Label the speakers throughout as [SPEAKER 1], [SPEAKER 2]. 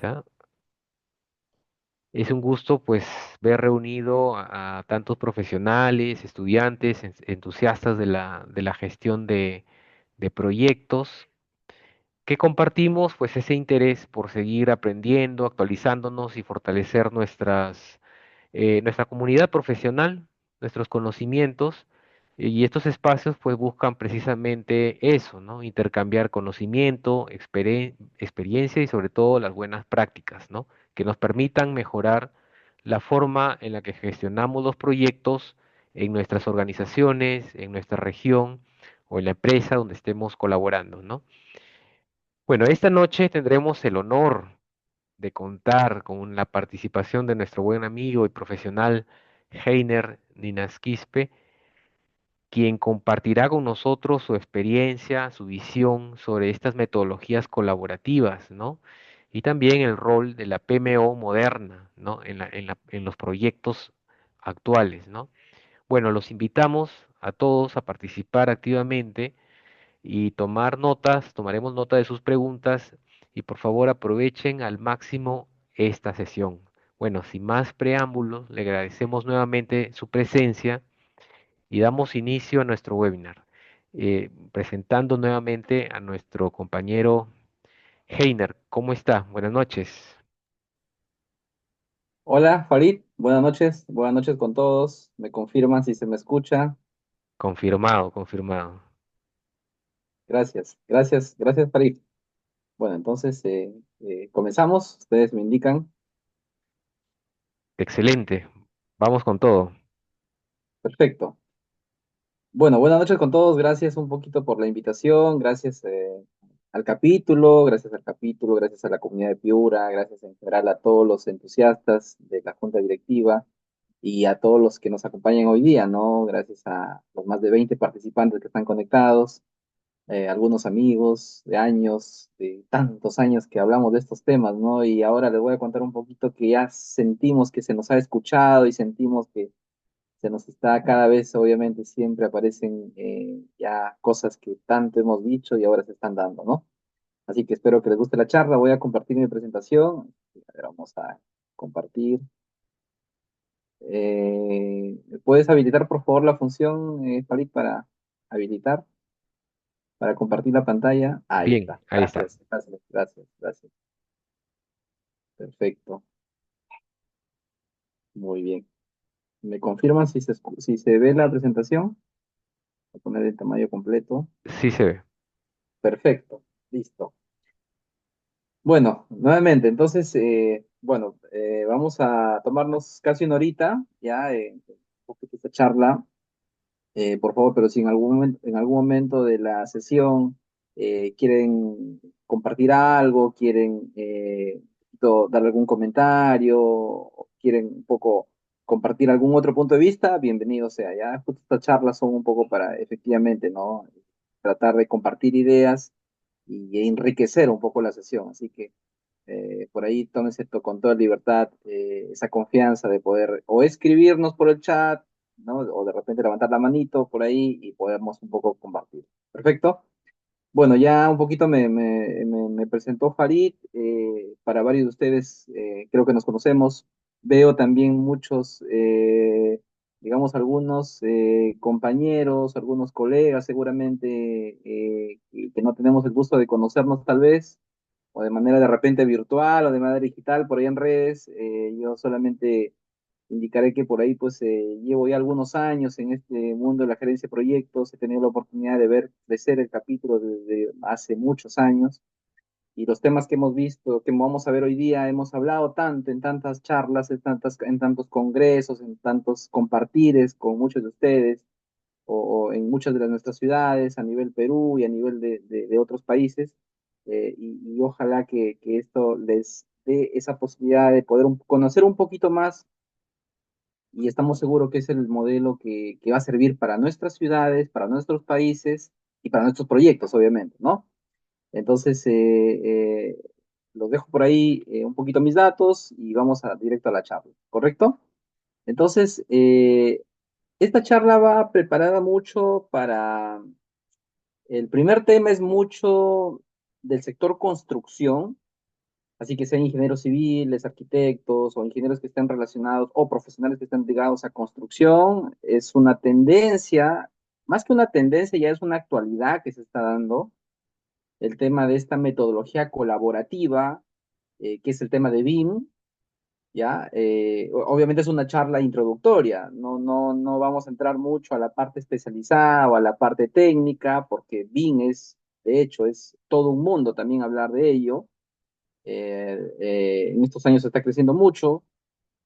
[SPEAKER 1] ahorita. Es un gusto pues ver reunido a tantos profesionales, estudiantes, entusiastas de la gestión de proyectos que compartimos pues ese interés por seguir aprendiendo, actualizándonos y fortalecer nuestra comunidad profesional, nuestros conocimientos. Y estos espacios pues buscan precisamente eso, ¿no? Intercambiar conocimiento, experiencia y sobre todo las buenas prácticas, ¿no? Que nos permitan mejorar la forma en la que gestionamos los proyectos en nuestras organizaciones, en nuestra región o en la empresa donde estemos colaborando, ¿no? Bueno, esta noche tendremos el honor de contar con la participación de nuestro buen amigo y profesional Heiner Ninaskispe, quien compartirá con nosotros su experiencia, su visión sobre estas metodologías colaborativas, ¿no? Y también el rol de la PMO moderna, ¿no? En los proyectos actuales, ¿no? Bueno, los invitamos a todos a participar activamente y tomar notas, tomaremos nota de sus preguntas y por favor aprovechen al máximo esta sesión. Bueno, sin más preámbulos, le agradecemos nuevamente su presencia y damos inicio a nuestro webinar, presentando nuevamente a nuestro compañero Heiner. ¿Cómo está? Buenas noches.
[SPEAKER 2] Hola, Farid, buenas noches con todos. ¿Me confirman si se me escucha?
[SPEAKER 1] Confirmado, confirmado.
[SPEAKER 2] Gracias, Farid. Bueno, entonces comenzamos. Ustedes me indican.
[SPEAKER 1] Excelente. Vamos con todo.
[SPEAKER 2] Perfecto. Bueno, buenas noches con todos. Gracias un poquito por la invitación. Gracias a la comunidad de Piura, gracias en general a todos los entusiastas de la Junta Directiva y a todos los que nos acompañan hoy día, ¿no? Gracias a los más de 20 participantes que están conectados. Algunos amigos de años, de tantos años que hablamos de estos temas, ¿no? Y ahora les voy a contar un poquito que ya sentimos que se nos ha escuchado y sentimos que se nos está cada vez, obviamente, siempre aparecen ya cosas que tanto hemos dicho y ahora se están dando, ¿no? Así que espero que les guste la charla. Voy a compartir mi presentación. A ver, vamos a compartir. ¿Puedes habilitar, por favor, la función, Farid, para habilitar? Para compartir la pantalla. Ahí
[SPEAKER 1] Bien,
[SPEAKER 2] está.
[SPEAKER 1] ahí está.
[SPEAKER 2] Gracias. Perfecto. Muy bien. ¿Me confirman si se ve la presentación? Voy a poner el tamaño completo.
[SPEAKER 1] Sí se ve.
[SPEAKER 2] Perfecto. Listo. Bueno, nuevamente, entonces, vamos a tomarnos casi una horita, ya, un poquito esta charla. Por favor, pero si en algún momento de la sesión quieren compartir algo, quieren dar algún comentario, o quieren un poco compartir algún otro punto de vista, bienvenido sea. Ya justo estas charlas son un poco para efectivamente, ¿no? Tratar de compartir ideas y enriquecer un poco la sesión. Así que por ahí tómense con toda libertad esa confianza de poder o escribirnos por el chat, ¿no? O de repente levantar la manito por ahí y podemos un poco compartir. Perfecto. Bueno, ya un poquito me presentó Farid. Para varios de ustedes creo que nos conocemos. Veo también muchos, digamos, algunos compañeros, algunos colegas seguramente que no tenemos el gusto de conocernos tal vez o de manera de repente virtual o de manera digital por ahí en redes. Yo solamente indicaré que por ahí pues llevo ya algunos años en este mundo de la gerencia de proyectos, he tenido la oportunidad de ver crecer el capítulo desde hace muchos años y los temas que hemos visto, que vamos a ver hoy día, hemos hablado tanto en tantas charlas, en tantos congresos, en tantos compartires con muchos de ustedes o en muchas de nuestras ciudades a nivel Perú y a nivel de otros países. Y ojalá que esto les dé esa posibilidad de poder conocer un poquito más y estamos seguros que es el modelo que va a servir para nuestras ciudades, para nuestros países y para nuestros proyectos, obviamente, ¿no? Entonces, los dejo por ahí un poquito mis datos y vamos directo a la charla, ¿correcto? Entonces, esta charla va preparada mucho para el primer tema es mucho del sector construcción, Así que sean ingenieros civiles, arquitectos o ingenieros que estén relacionados o profesionales que estén ligados a construcción, es una tendencia, más que una tendencia, ya es una actualidad que se está dando, el tema de esta metodología colaborativa, que es el tema de BIM, ¿ya? Obviamente es una charla introductoria, no vamos a entrar mucho a la parte especializada o a la parte técnica, porque BIM es, de hecho, es todo un mundo también hablar de ello. En estos años está creciendo mucho.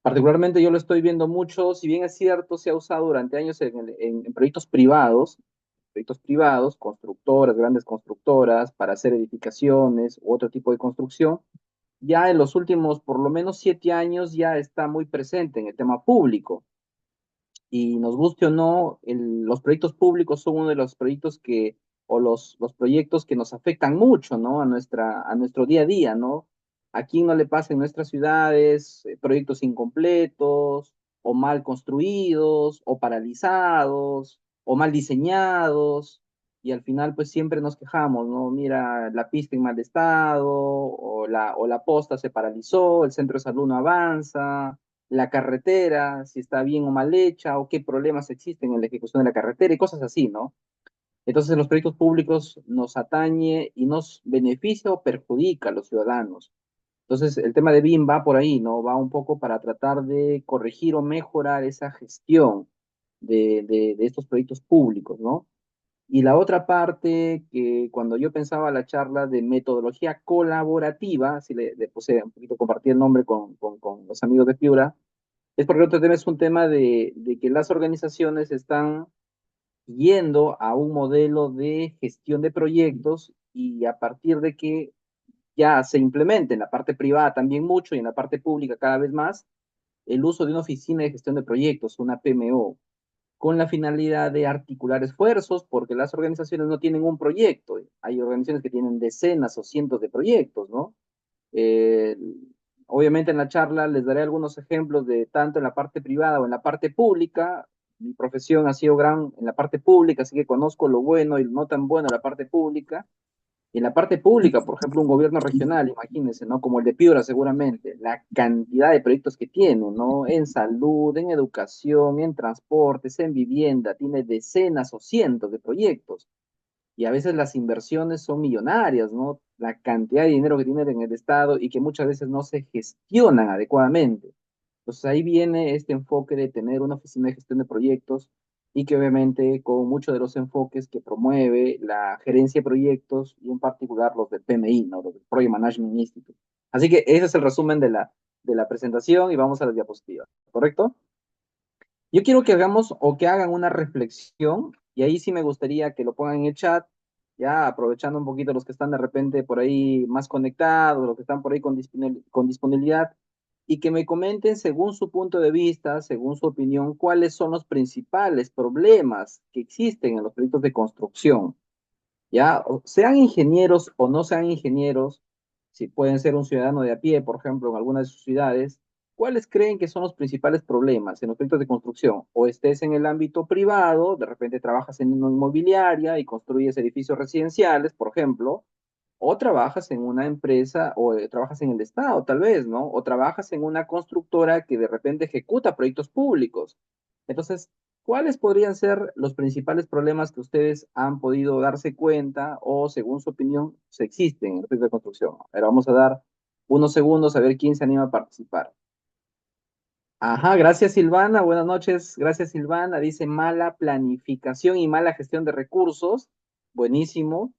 [SPEAKER 2] Particularmente yo lo estoy viendo mucho, si bien es cierto, se ha usado durante años en proyectos privados, constructoras, grandes constructoras, para hacer edificaciones u otro tipo de construcción. Ya en los últimos, por lo menos 7 años, ya está muy presente en el tema público. Y nos guste o no, los proyectos públicos son uno de los proyectos o los proyectos que nos afectan mucho, ¿no? A nuestro día a día, ¿no? ¿A quién no le pasa en nuestras ciudades proyectos incompletos, o mal construidos, o paralizados, o mal diseñados? Y al final, pues siempre nos quejamos, ¿no? Mira, la pista en mal estado, o la posta se paralizó, el centro de salud no avanza, la carretera, si está bien o mal hecha, o qué problemas existen en la ejecución de la carretera y cosas así, ¿no? Entonces, los proyectos públicos nos atañe y nos beneficia o perjudica a los ciudadanos. Entonces, el tema de BIM va por ahí, ¿no? Va un poco para tratar de corregir o mejorar esa gestión de estos proyectos públicos, ¿no? Y la otra parte, que cuando yo pensaba la charla de metodología colaborativa, si le puse un poquito, compartí el nombre con los amigos de Piura, es porque otro tema es un tema de que las organizaciones están yendo a un modelo de gestión de proyectos y a partir de que ya se implemente en la parte privada también mucho y en la parte pública cada vez más el uso de una oficina de gestión de proyectos, una PMO, con la finalidad de articular esfuerzos, porque las organizaciones no tienen un proyecto. Hay organizaciones que tienen decenas o cientos de proyectos, ¿no? Eh, Obviamente en la charla les daré algunos ejemplos de tanto en la parte privada o en la parte pública. Mi profesión ha sido gran en la parte pública, así que conozco lo bueno y lo no tan bueno de la parte pública. Y en la parte pública, por ejemplo, un gobierno regional, imagínense, ¿no? Como el de Piura seguramente, la cantidad de proyectos que tiene, ¿no? En salud, en educación, en transportes, en vivienda, tiene decenas o cientos de proyectos y a veces las inversiones son millonarias, ¿no? La cantidad de dinero que tienen en el Estado y que muchas veces no se gestionan adecuadamente. Entonces ahí viene este enfoque de tener una oficina de gestión de proyectos y que obviamente con muchos de los enfoques que promueve la gerencia de proyectos y en particular los del PMI, ¿no? Los del Project Management Institute. Así que ese es el resumen de la presentación y vamos a las diapositivas, ¿correcto? Yo quiero que hagamos o que hagan una reflexión, y ahí sí me gustaría que lo pongan en el chat, ya aprovechando un poquito los que están de repente por ahí más conectados, los que están por ahí con disponibilidad, y que me comenten según su punto de vista, según su opinión, cuáles son los principales problemas que existen en los proyectos de construcción. ¿Ya? Sean ingenieros o no sean ingenieros, si pueden ser un ciudadano de a pie, por ejemplo, en alguna de sus ciudades, ¿cuáles creen que son los principales problemas en los proyectos de construcción? O estés en el ámbito privado, de repente trabajas en una inmobiliaria y construyes edificios residenciales, por ejemplo, o trabajas en una empresa o trabajas en el Estado, tal vez, ¿no? O trabajas en una constructora que de repente ejecuta proyectos públicos. Entonces, ¿cuáles podrían ser los principales problemas que ustedes han podido darse cuenta o, según su opinión, se existen en el proyecto de construcción? Pero vamos a dar unos segundos a ver quién se anima a participar. Ajá, gracias Silvana, buenas noches, gracias Silvana. Dice mala planificación y mala gestión de recursos. Buenísimo.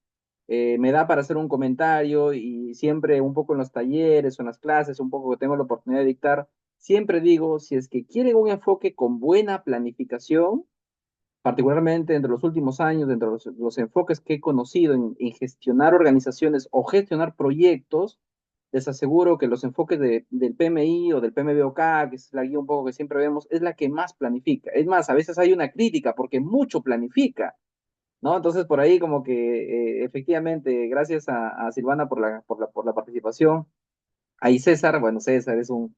[SPEAKER 2] Me da para hacer un comentario y siempre un poco en los talleres o en las clases, un poco que tengo la oportunidad de dictar, siempre digo, si es que quieren un enfoque con buena planificación, particularmente entre los últimos años, dentro de los enfoques que he conocido en gestionar organizaciones o gestionar proyectos, les aseguro que los enfoques del PMI o del PMBOK, que es la guía un poco que siempre vemos, es la que más planifica. Es más, a veces hay una crítica porque mucho planifica, ¿no? Entonces, por ahí como que efectivamente, gracias a Silvana por la participación. Ahí César, bueno, César es un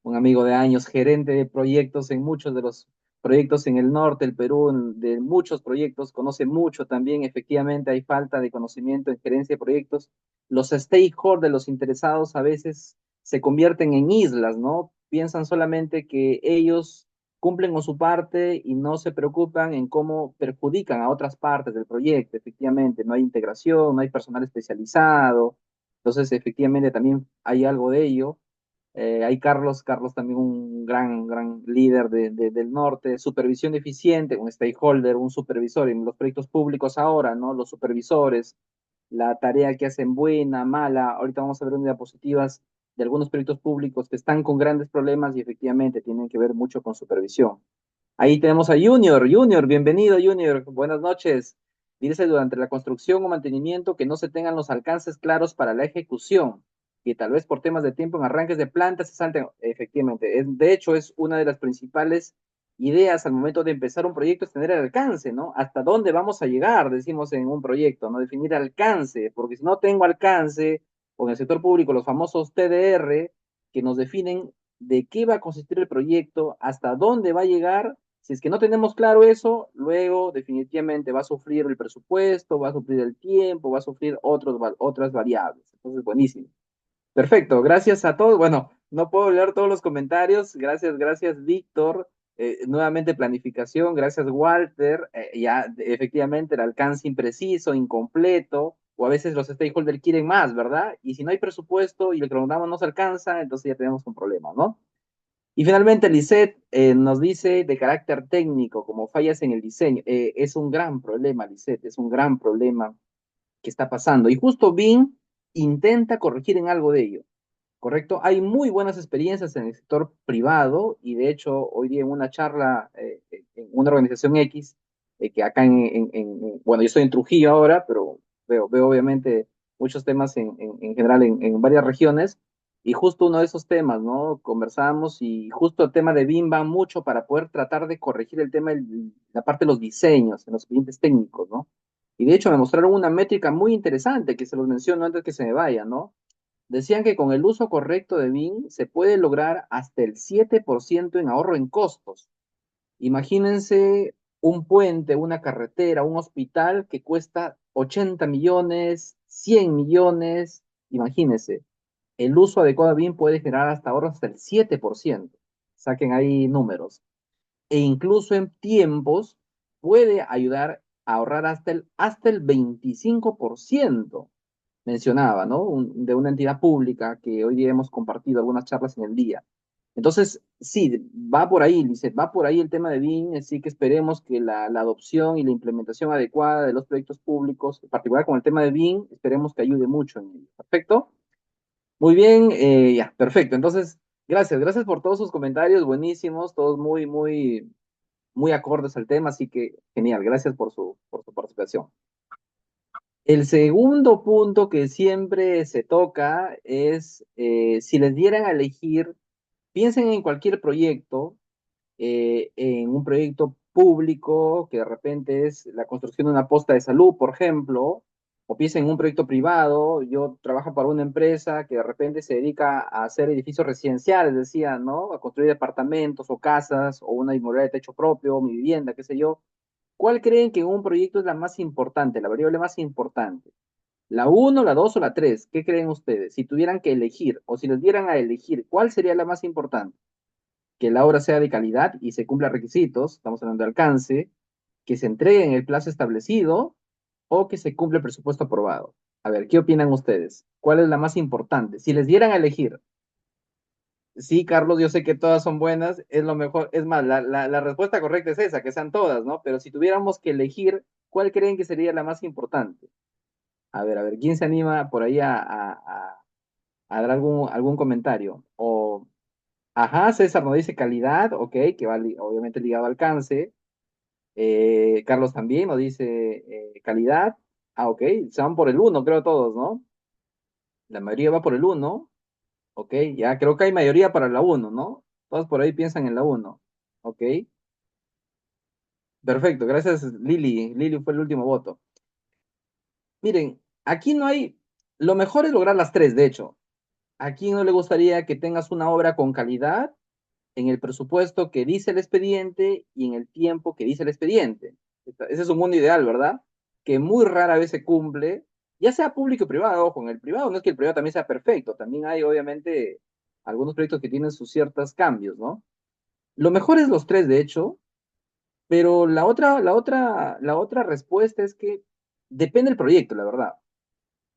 [SPEAKER 2] amigo de años, gerente de proyectos en muchos de los proyectos en el norte, el Perú, de muchos proyectos, conoce mucho también, efectivamente hay falta de conocimiento en gerencia de proyectos. Los stakeholders, los interesados a veces se convierten en islas, ¿no? Piensan solamente que ellos cumplen con su parte y no se preocupan en cómo perjudican a otras partes del proyecto. Efectivamente, no hay integración, no hay personal especializado. Entonces, efectivamente, también hay algo de ello. Hay Carlos también un gran líder del norte, supervisión eficiente, un stakeholder, un supervisor en los proyectos públicos ahora, ¿no? Los supervisores, la tarea que hacen buena, mala. Ahorita vamos a ver unas diapositivas de algunos proyectos públicos que están con grandes problemas y efectivamente tienen que ver mucho con supervisión. Ahí tenemos a Junior. Junior, bienvenido Junior, buenas noches. Dice durante la construcción o mantenimiento que no se tengan los alcances claros para la ejecución, que tal vez por temas de tiempo en arranques de plantas se salten. Efectivamente, de hecho es una de las principales ideas al momento de empezar un proyecto, es tener el alcance, ¿no? Hasta dónde vamos a llegar, decimos en un proyecto, ¿no? Definir alcance, porque si no tengo alcance, o en el sector público los famosos TDR, que nos definen de qué va a consistir el proyecto, hasta dónde va a llegar. Si es que no tenemos claro eso, luego definitivamente va a sufrir el presupuesto, va a sufrir el tiempo, va a sufrir otras variables. Entonces, buenísimo. Perfecto, gracias a todos. Bueno, no puedo leer todos los comentarios. Gracias, Víctor. Nuevamente planificación, gracias, Walter. Ya, efectivamente, el alcance impreciso, incompleto, o a veces los stakeholders quieren más, ¿verdad? Y si no hay presupuesto y el cronograma no se alcanza, entonces ya tenemos un problema, ¿no? Y finalmente, Lisette nos dice de carácter técnico, como fallas en el diseño. Es un gran problema, Lisette, es un gran problema que está pasando. Y justo BIM intenta corregir en algo de ello. ¿Correcto? Hay muy buenas experiencias en el sector privado y de hecho hoy día en una charla en una organización X, que acá bueno, yo estoy en Trujillo ahora, pero veo obviamente muchos temas en general en varias regiones y justo uno de esos temas, ¿no? Conversamos y justo el tema de BIM va mucho para poder tratar de corregir el tema, la parte de los diseños, en los clientes técnicos, ¿no? Y de hecho me mostraron una métrica muy interesante que se los menciono antes que se me vaya, ¿no? Decían que con el uso correcto de BIM se puede lograr hasta el 7% en ahorro en costos. Imagínense un puente, una carretera, un hospital que cuesta 80 millones, 100 millones. Imagínense, el uso adecuado de BIM puede generar hasta ahorros hasta el 7%. Saquen ahí números. E incluso en tiempos puede ayudar a ahorrar hasta el 25%, mencionaba, ¿no? De una entidad pública que hoy día hemos compartido algunas charlas en el día. Entonces, sí, va por ahí, Lizeth, va por ahí el tema de BIM, así que esperemos que la adopción y la implementación adecuada de los proyectos públicos, en particular con el tema de BIM, esperemos que ayude mucho en ello. ¿Perfecto? Muy bien, ya, perfecto. Entonces, gracias por todos sus comentarios, buenísimos, todos muy acordes al tema, así que genial, gracias por su participación. El segundo punto que siempre se toca es si les dieran a elegir, piensen en cualquier proyecto, en un proyecto público que de repente es la construcción de una posta de salud, por ejemplo, o piensen en un proyecto privado. Yo trabajo para una empresa que de repente se dedica a hacer edificios residenciales, decía, ¿no? A construir departamentos o casas o una inmobiliaria de techo propio, mi vivienda, qué sé yo. ¿Cuál creen que en un proyecto es la más importante, la variable más importante? ¿La uno, la 2 o la 3? ¿Qué creen ustedes? Si tuvieran que elegir o si les dieran a elegir, ¿cuál sería la más importante? Que la obra sea de calidad y se cumpla requisitos, estamos hablando de alcance, que se entregue en el plazo establecido o que se cumpla el presupuesto aprobado. A ver, ¿qué opinan ustedes? ¿Cuál es la más importante? Si les dieran a elegir, sí, Carlos, yo sé que todas son buenas, es lo mejor, es más, la respuesta correcta es esa, que sean todas, ¿no? Pero si tuviéramos que elegir, ¿cuál creen que sería la más importante? A ver, ¿quién se anima por ahí a dar algún comentario? O, ajá, César nos dice calidad, ok, que va obviamente ligado al alcance. Carlos también nos dice calidad. Ah, ok, se van por el uno, creo todos, ¿no? La mayoría va por el uno, ok, ya creo que hay mayoría para la uno, ¿no? Todos por ahí piensan en la uno, ok. Perfecto, gracias Lili. Lili fue el último voto. Miren, aquí no hay, lo mejor es lograr las tres, de hecho. ¿A quién no le gustaría que tengas una obra con calidad? en el presupuesto que dice el expediente y en el tiempo que dice el expediente. Ese es un mundo ideal, ¿verdad? Que muy rara vez se cumple, ya sea público y privado. Ojo, en el privado no es que el privado también sea perfecto, también hay obviamente algunos proyectos que tienen sus ciertos cambios, ¿no? Lo mejor es los tres, de hecho, pero la otra respuesta es que depende del proyecto, la verdad.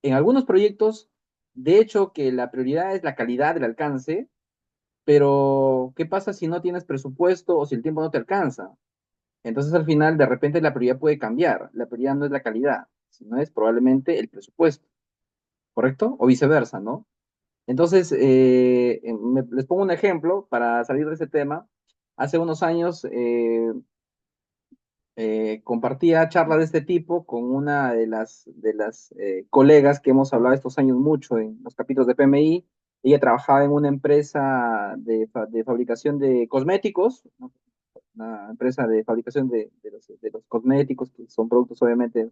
[SPEAKER 2] En algunos proyectos, de hecho, que la prioridad es la calidad del alcance, pero ¿qué pasa si no tienes presupuesto o si el tiempo no te alcanza? Entonces al final de repente la prioridad puede cambiar. La prioridad no es la calidad, sino es probablemente el presupuesto, ¿correcto? O viceversa, ¿no? Entonces, les pongo un ejemplo para salir de ese tema. Hace unos años compartía charlas de este tipo con una de las colegas que hemos hablado estos años mucho en los capítulos de PMI. Ella trabajaba en una empresa de fabricación de cosméticos, ¿no? Una empresa de fabricación de los cosméticos, que son productos obviamente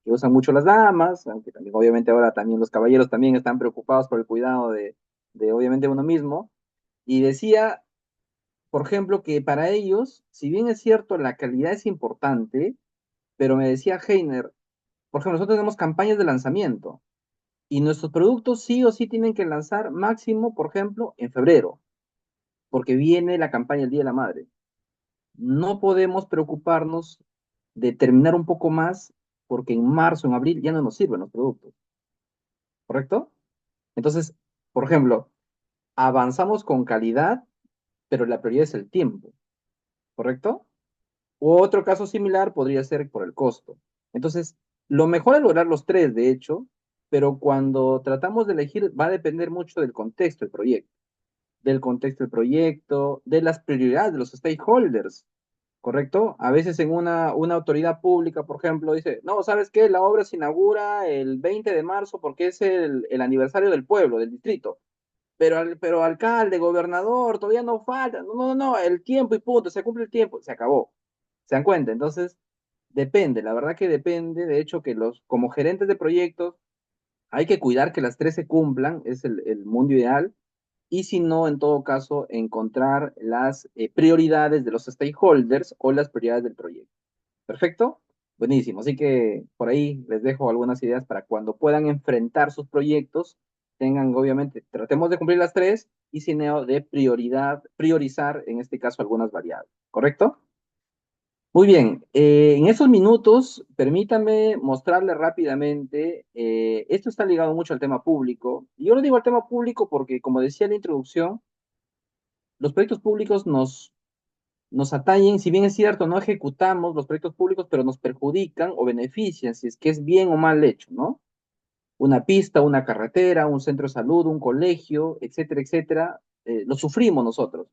[SPEAKER 2] que usan mucho las damas, aunque también obviamente ahora también los caballeros también están preocupados por el cuidado de obviamente uno mismo. Y decía, por ejemplo, que para ellos, si bien es cierto, la calidad es importante, pero me decía Heiner, por ejemplo, nosotros tenemos campañas de lanzamiento y nuestros productos sí o sí tienen que lanzar máximo, por ejemplo, en febrero, porque viene la campaña el Día de la Madre. No podemos preocuparnos de terminar un poco más porque en marzo, en abril ya no nos sirven los productos, ¿correcto? Entonces, por ejemplo, avanzamos con calidad, pero la prioridad es el tiempo, ¿correcto? O otro caso similar podría ser por el costo. Entonces, lo mejor es lograr los tres, de hecho, pero cuando tratamos de elegir va a depender mucho del contexto del proyecto, de las prioridades de los stakeholders, ¿correcto? A veces en una autoridad pública, por ejemplo, dice, no, ¿sabes qué? La obra se inaugura el 20 de marzo porque es el aniversario del pueblo, del distrito. Pero alcalde, gobernador, todavía no falta. No, no, no, el tiempo y punto, se cumple el tiempo, se acabó. ¿Se dan cuenta? Entonces, depende, la verdad que depende. De hecho, que como gerentes de proyectos, hay que cuidar que las tres se cumplan, es el mundo ideal. Y si no, en todo caso, encontrar las prioridades de los stakeholders o las prioridades del proyecto. ¿Perfecto? Buenísimo. Así que por ahí les dejo algunas ideas para cuando puedan enfrentar sus proyectos, tengan, obviamente, tratemos de cumplir las tres y si no, de priorizar, en este caso, algunas variables. ¿Correcto? Muy bien, en esos minutos, permítame mostrarle rápidamente, esto está ligado mucho al tema público, y yo lo digo al tema público porque, como decía en la introducción, los proyectos públicos nos atañen, si bien es cierto, no ejecutamos los proyectos públicos, pero nos perjudican o benefician, si es que es bien o mal hecho, ¿no? Una pista, una carretera, un centro de salud, un colegio, etcétera, lo sufrimos nosotros.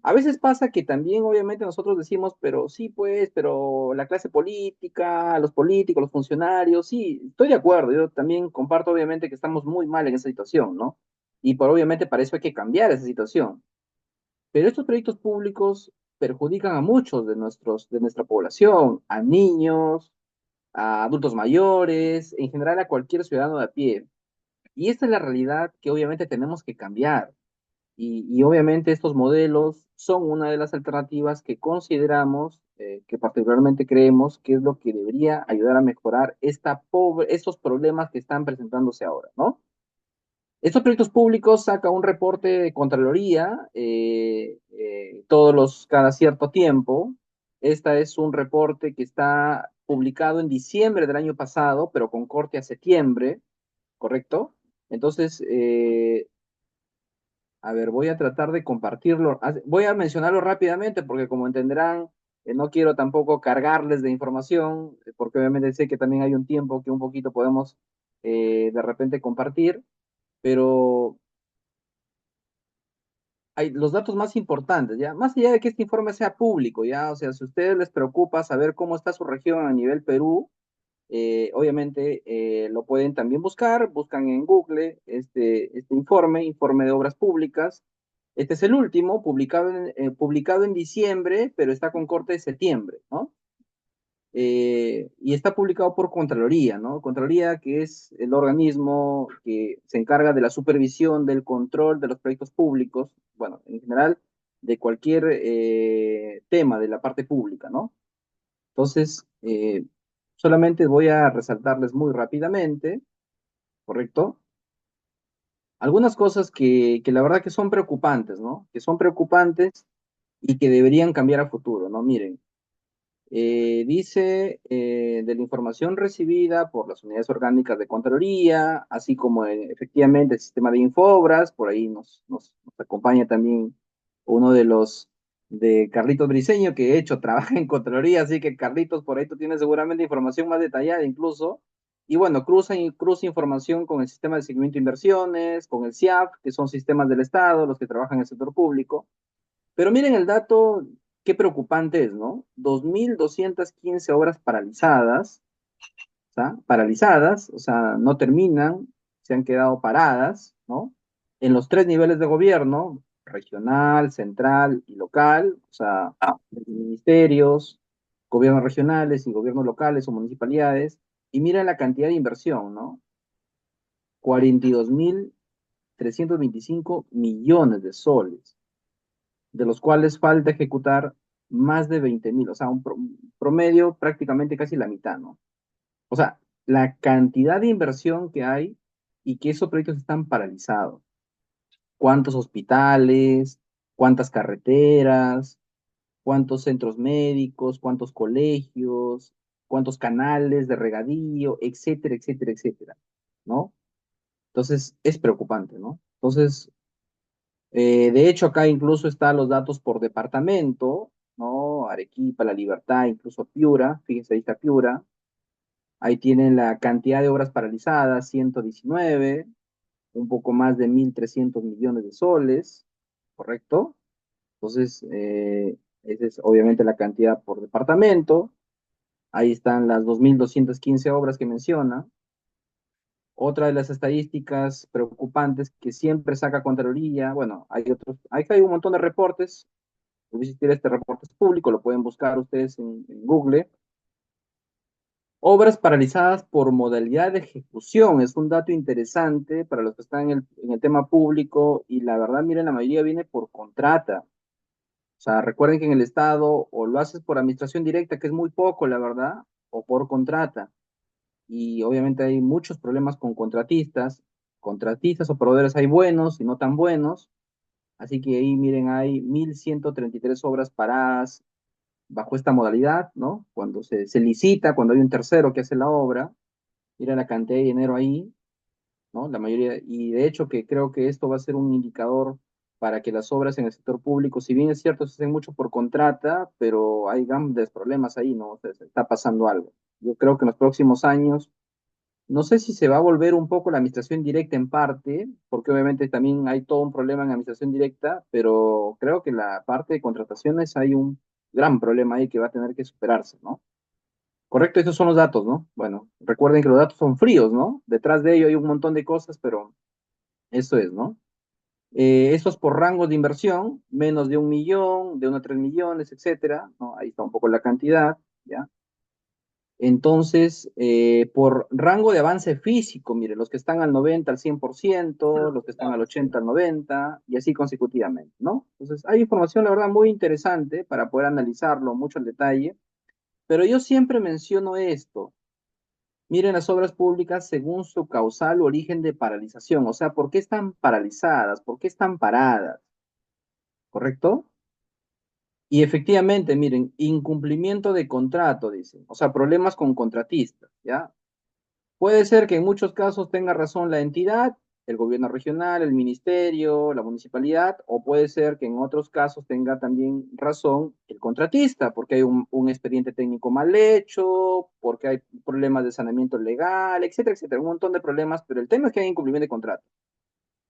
[SPEAKER 2] A veces pasa que también, obviamente, nosotros decimos, pero sí, pues, pero la clase política, los políticos, los funcionarios, sí, estoy de acuerdo, yo también comparto, obviamente, que estamos muy mal en esa situación, ¿no? Y por obviamente para eso hay que cambiar esa situación. Pero estos proyectos públicos perjudican a muchos de nuestra población, a niños, a adultos mayores, en general a cualquier ciudadano de a pie. Y esta es la realidad que obviamente tenemos que cambiar. Y obviamente estos modelos son una de las alternativas que consideramos, que particularmente creemos que es lo que debería ayudar a mejorar estos problemas que están presentándose ahora, ¿no? Estos proyectos públicos saca un reporte de Contraloría cada cierto tiempo. Este es un reporte que está publicado en diciembre del año pasado, pero con corte a septiembre, ¿correcto? Entonces, a ver, voy a tratar de compartirlo. Voy a mencionarlo rápidamente porque como entenderán, no quiero tampoco cargarles de información, porque obviamente sé que también hay un tiempo que un poquito podemos de repente compartir, pero hay los datos más importantes, ¿ya? Más allá de que este informe sea público, ¿ya? O sea, si a ustedes les preocupa saber cómo está su región a nivel Perú, obviamente lo pueden también buscan en Google este informe de obras públicas. Este es el último, publicado en diciembre, pero está con corte de septiembre, ¿no? Y está publicado por Contraloría, ¿no? Contraloría, que es el organismo que se encarga de la supervisión, del control de los proyectos públicos, bueno, en general, de cualquier tema de la parte pública, ¿no? Entonces, solamente voy a resaltarles muy rápidamente, ¿correcto? Algunas cosas que la verdad que son preocupantes, ¿no? Que son preocupantes y que deberían cambiar a futuro, ¿no? Miren, dice de la información recibida por las unidades orgánicas de Contraloría, así como efectivamente el sistema de Infobras, por ahí nos acompaña también uno de los de Carlitos Briseño, que de hecho trabaja en Contraloría, así que Carlitos, por ahí tú tienes seguramente información más detallada incluso. Y bueno, cruza información con el sistema de seguimiento de inversiones, con el SIAF, que son sistemas del Estado, los que trabajan en el sector público. Pero miren el dato, qué preocupante es, ¿no? 2.215 obras paralizadas, ¿tá? Paralizadas, o sea, no terminan, se han quedado paradas, ¿no? En los tres niveles de gobierno, regional, central y local, o sea, ministerios, gobiernos regionales y gobiernos locales o municipalidades, y mira la cantidad de inversión, ¿no? 42.325 millones de soles, de los cuales falta ejecutar más de 20.000, o sea, un promedio prácticamente casi la mitad, ¿no? O sea, la cantidad de inversión que hay y que esos proyectos están paralizados. ¿Cuántos hospitales? ¿Cuántas carreteras? ¿Cuántos centros médicos? ¿Cuántos colegios? ¿Cuántos canales de regadío? Etcétera, etcétera, etcétera, ¿no? Entonces, es preocupante, ¿no? Entonces, de hecho, acá incluso están los datos por departamento, ¿no? Arequipa, La Libertad, incluso Piura, fíjense, ahí está Piura. Ahí tienen la cantidad de obras paralizadas, 119, un poco más de 1.300 millones de soles, ¿correcto? Entonces, esa es obviamente la cantidad por departamento. Ahí están las 2.215 obras que menciona. Otra de las estadísticas preocupantes que siempre saca Contraloría, bueno, hay un montón de reportes. Voy a existir este reporte es público, lo pueden buscar ustedes en Google. Obras paralizadas por modalidad de ejecución, es un dato interesante para los que están en el tema público y la verdad, miren, la mayoría viene por contrata. O sea, recuerden que en el Estado o lo haces por administración directa, que es muy poco, la verdad, o por contrata. Y obviamente hay muchos problemas con contratistas o proveedores hay buenos y no tan buenos. Así que ahí, miren, hay 1.133 obras paradas bajo esta modalidad, ¿no? Cuando se licita, cuando hay un tercero que hace la obra, mira la cantidad de dinero ahí, ¿no? La mayoría, y de hecho que creo que esto va a ser un indicador para que las obras en el sector público, si bien es cierto, se hacen mucho por contrata, pero hay grandes problemas ahí, ¿no? O sea, se está pasando algo. Yo creo que en los próximos años, no sé si se va a volver un poco la administración directa en parte, porque obviamente también hay todo un problema en administración directa, pero creo que la parte de contrataciones hay un gran problema ahí que va a tener que superarse, ¿no? Correcto, esos son los datos, ¿no? Bueno, recuerden que los datos son fríos, ¿no? Detrás de ello hay un montón de cosas, pero eso es, ¿no? Estos por rangos de inversión, menos de 1 millón, de 1 a 3 millones, etcétera, ¿no? Ahí está un poco la cantidad, ¿ya? Entonces, por rango de avance físico, mire, los que están al 90 al 100%, los que están al 80 al 90, y así consecutivamente, ¿no? Entonces, hay información, la verdad, muy interesante para poder analizarlo mucho en detalle, pero yo siempre menciono esto. Miren las obras públicas según su causal origen de paralización, o sea, ¿por qué están paralizadas? ¿Por qué están paradas? ¿Correcto? Y efectivamente, miren, incumplimiento de contrato, dicen, o sea, problemas con contratistas, ¿ya? Puede ser que en muchos casos tenga razón la entidad, el gobierno regional, el ministerio, la municipalidad, o puede ser que en otros casos tenga también razón el contratista, porque hay un expediente técnico mal hecho, porque hay problemas de saneamiento legal, etcétera, etcétera, un montón de problemas, pero el tema es que hay incumplimiento de contrato.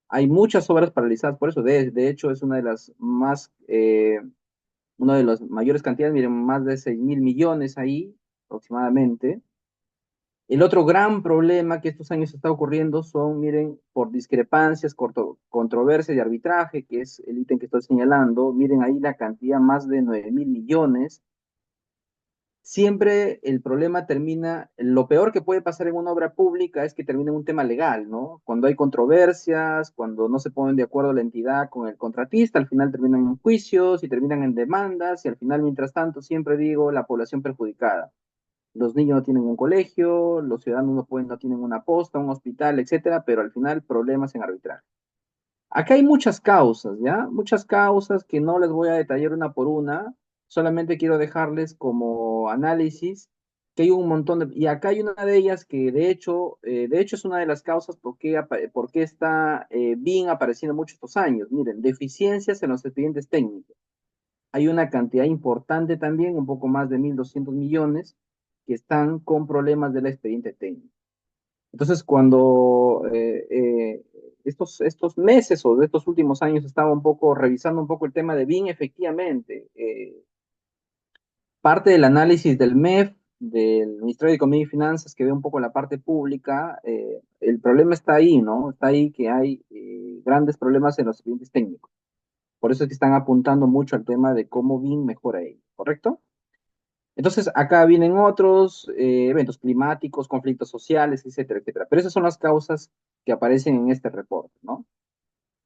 [SPEAKER 2] Hay muchas obras paralizadas, por eso, de hecho, es una de las una de las mayores cantidades, miren, más de 6.000 millones ahí, aproximadamente. El otro gran problema que estos años está ocurriendo son, miren, por discrepancias, controversias de arbitraje, que es el ítem que estoy señalando, miren ahí la cantidad, más de 9.000 millones siempre el problema termina, lo peor que puede pasar en una obra pública es que termine en un tema legal, ¿no? Cuando hay controversias, cuando no se ponen de acuerdo la entidad con el contratista, al final terminan en juicios y terminan en demandas y al final, mientras tanto, siempre digo, la población perjudicada. Los niños no tienen un colegio, los ciudadanos no tienen una posta, un hospital, etcétera, pero al final problemas en arbitraje. Acá hay muchas causas, ¿ya? Muchas causas que no les voy a detallar una por una, solamente quiero dejarles como análisis que hay un montón de... Y acá hay una de ellas que de hecho es una de las causas por qué está bien apareciendo mucho estos años. Miren, deficiencias en los expedientes técnicos. Hay una cantidad importante también, un poco más de 1.200 millones, que están con problemas del expediente técnico. Entonces, cuando estos meses o de estos últimos años estaba un poco revisando un poco el tema de BIM, efectivamente, parte del análisis del MEF, del Ministerio de Economía y Finanzas, que ve un poco la parte pública, el problema está ahí, ¿no? Está ahí que hay grandes problemas en los expedientes técnicos. Por eso es que están apuntando mucho al tema de cómo BIM mejora ahí, ¿correcto? Entonces, acá vienen otros eventos climáticos, conflictos sociales, etcétera, etcétera. Pero esas son las causas que aparecen en este reporte, ¿no?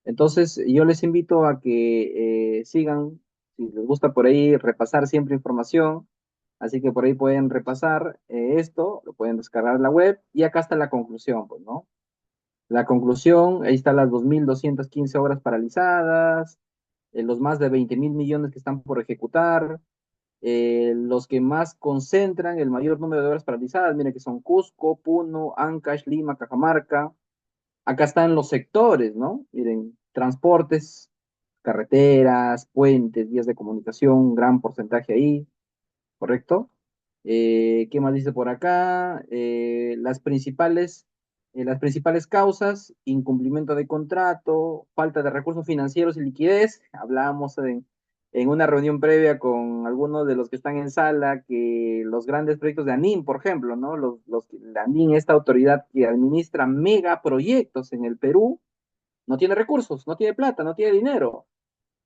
[SPEAKER 2] Entonces, yo les invito a que sigan, si les gusta por ahí, repasar siempre información. Así que por ahí pueden repasar esto, lo pueden descargar en la web y acá está la conclusión, pues, ¿no? La conclusión, ahí están las 2.215 obras paralizadas, los más de 20.000 millones que están por ejecutar, los que más concentran el mayor número de obras paralizadas, miren que son Cusco, Puno, Ancash, Lima, Cajamarca. Acá están los sectores, ¿no? Miren, transportes, carreteras, puentes, vías de comunicación, un gran porcentaje ahí, ¿correcto? ¿Qué más dice por acá? Las principales causas, incumplimiento de contrato, falta de recursos financieros y liquidez. Hablábamos en una reunión previa con algunos de los que están en sala que los grandes proyectos de ANIM, por ejemplo, ¿no? La ANIM, esta autoridad que administra megaproyectos en el Perú, no tiene recursos, no tiene plata, no tiene dinero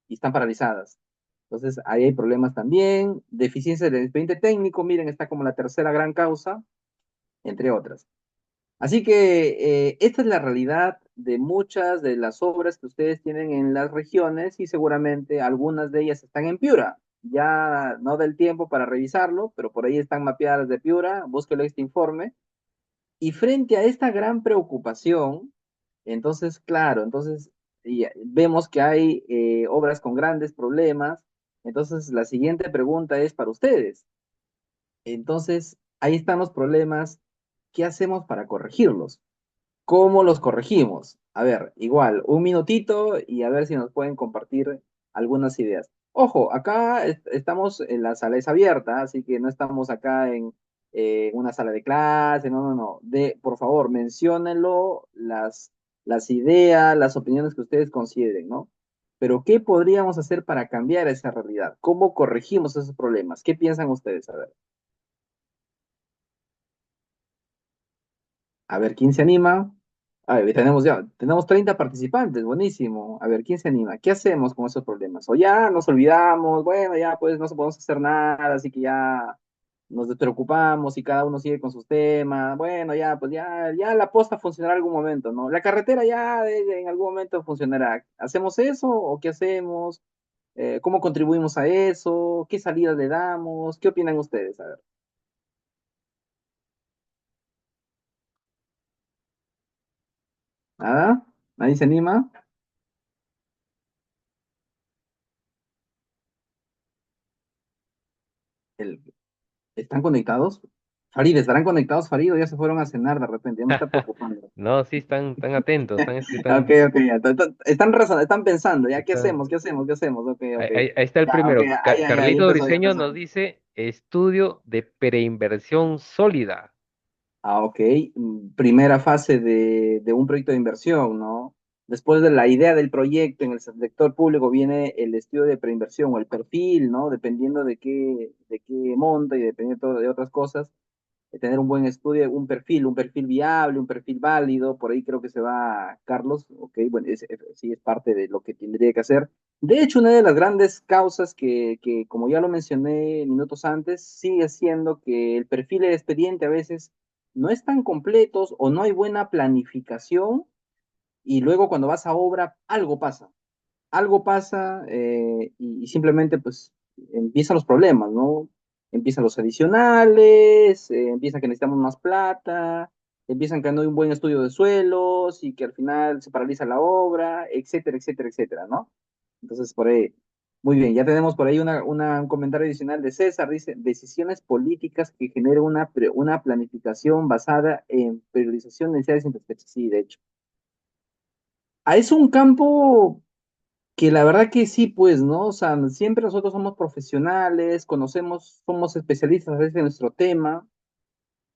[SPEAKER 2] y están paralizadas. Entonces, ahí hay problemas también. Deficiencia del expediente técnico, miren, está como la tercera gran causa, entre otras. Así que esta es la realidad de muchas de las obras que ustedes tienen en las regiones y seguramente algunas de ellas están en Piura. Ya no del tiempo para revisarlo, pero por ahí están mapeadas de Piura, búsquelo este informe. Y frente a esta gran preocupación, entonces, claro, entonces vemos que hay obras con grandes problemas. Entonces, la siguiente pregunta es para ustedes. Entonces, ahí están los problemas. ¿Qué hacemos para corregirlos? ¿Cómo los corregimos? A ver, igual, un minutito y a ver si nos pueden compartir algunas ideas. Ojo, acá estamos en la sala es abierta, así que no estamos acá en una sala de clase, no, no, no. Por favor, menciónenlo, las ideas, las opiniones que ustedes consideren, ¿no? Pero, ¿qué podríamos hacer para cambiar esa realidad? ¿Cómo corregimos esos problemas? ¿Qué piensan ustedes? A ver, ¿quién se anima? A ver, tenemos 30 participantes, buenísimo. A ver, ¿quién se anima? ¿Qué hacemos con esos problemas? O ya nos olvidamos, bueno, ya pues no podemos hacer nada, así que ya nos despreocupamos y cada uno sigue con sus temas. Bueno, ya, pues ya la posta funcionará en algún momento, ¿no? La carretera ya en algún momento funcionará. ¿Hacemos eso o qué hacemos? ¿Cómo contribuimos a eso? ¿Qué salida le damos? ¿Qué opinan ustedes? A ver, ¿nada? ¿Nadie se anima? El, ¿Están conectados? Farid, ¿estarán conectados, Farid, o ya se fueron a cenar de repente? Ya me está preocupando.
[SPEAKER 1] No, sí, están atentos,
[SPEAKER 2] Ok, ok, ya. Están pensando, ¿ya qué
[SPEAKER 1] están-
[SPEAKER 2] hacemos? ¿Qué hacemos? ¿Qué hacemos? Ok, ok.
[SPEAKER 1] ahí está el
[SPEAKER 2] Ya, ok,
[SPEAKER 1] primero.
[SPEAKER 2] ya
[SPEAKER 1] Carlitos
[SPEAKER 2] empezó, ya
[SPEAKER 1] Briseño
[SPEAKER 2] empezó.
[SPEAKER 1] nos dice estudio de preinversión sólida.
[SPEAKER 2] Ok. Primera fase de un proyecto de inversión, ¿no? Después de la idea del proyecto en el sector público viene el estudio de preinversión o el perfil, ¿no? Dependiendo de qué monta y dependiendo de otras cosas tener un buen estudio, un perfil viable, un perfil válido, por ahí creo que se va Carlos, ok, bueno, sí es parte de lo que tendría que hacer. De hecho, una de las grandes causas como ya lo mencioné minutos antes, sigue siendo que el perfil del expediente a veces no es tan completos o no hay buena planificación y luego cuando vas a obra algo pasa y simplemente pues empiezan los problemas, ¿no? Empiezan los adicionales, empiezan que necesitamos más plata, empiezan que no hay un buen estudio de suelos y que al final se paraliza la obra, etcétera, etcétera, etcétera, ¿no? Entonces, por ahí, muy bien, ya tenemos por ahí un comentario adicional de César, dice, decisiones políticas que generan una planificación basada en priorización, necesidades y introspección. Sí, de hecho. Es un campo que la verdad que sí, pues, ¿no? O sea, siempre nosotros somos profesionales, conocemos, somos especialistas a veces en nuestro tema,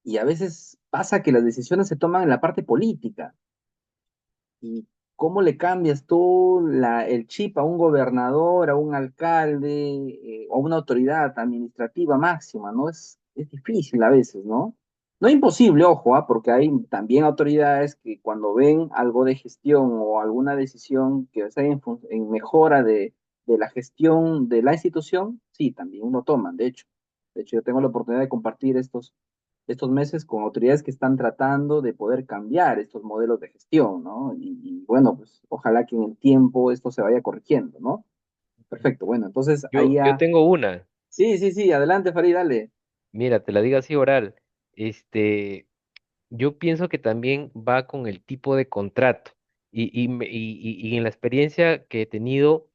[SPEAKER 2] y a veces pasa que las decisiones se toman en la parte política. ¿Y cómo le cambias tú el chip a un gobernador, a un alcalde, o a una autoridad administrativa máxima, ¿no? Es difícil a veces, ¿no? No es imposible, ojo, porque hay también autoridades que cuando ven algo de gestión o alguna decisión que está en mejora de la gestión de la institución, sí, también lo toman, de hecho. De hecho, yo tengo la oportunidad de compartir estos meses con autoridades que están tratando de poder cambiar estos modelos de gestión, ¿no? Y bueno, pues ojalá que en el tiempo esto se vaya corrigiendo, ¿no? Perfecto, bueno, entonces ahí
[SPEAKER 1] Yo
[SPEAKER 2] ya...
[SPEAKER 1] tengo una,
[SPEAKER 2] Sí, sí, sí, adelante, Farid, dale.
[SPEAKER 1] mira, te la digo así oral. Este, yo pienso que también va con el tipo de contrato. Y en la experiencia que he tenido,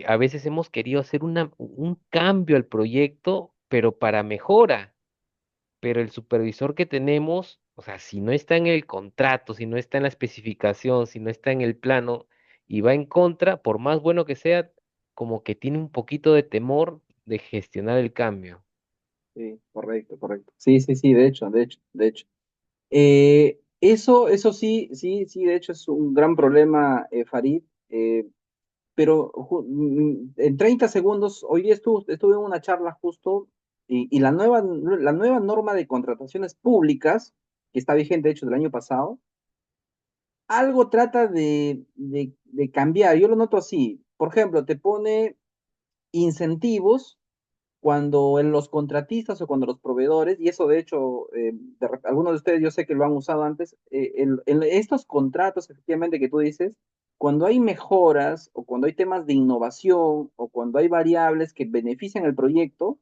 [SPEAKER 1] a veces hemos querido hacer un cambio al proyecto, pero para mejora. Pero el supervisor que tenemos, o sea, si no está en el contrato, si no está en la especificación, si no está en el plano y va en contra, por más bueno que sea, como que tiene un poquito de temor de gestionar el cambio.
[SPEAKER 2] Sí, correcto, correcto. Sí, sí, sí, de hecho. Eso sí, sí, sí, de hecho es un gran problema, Farid. Pero en 30 segundos, hoy día estuve en una charla justo y la nueva norma de contrataciones públicas, que está vigente de hecho del año pasado, algo trata de cambiar. Yo lo noto así. Por ejemplo, te pone incentivos cuando en los contratistas o cuando los proveedores, y eso de hecho, algunos de ustedes yo sé que lo han usado antes, en estos contratos efectivamente que tú dices, cuando hay mejoras o cuando hay temas de innovación o cuando hay variables que benefician el proyecto,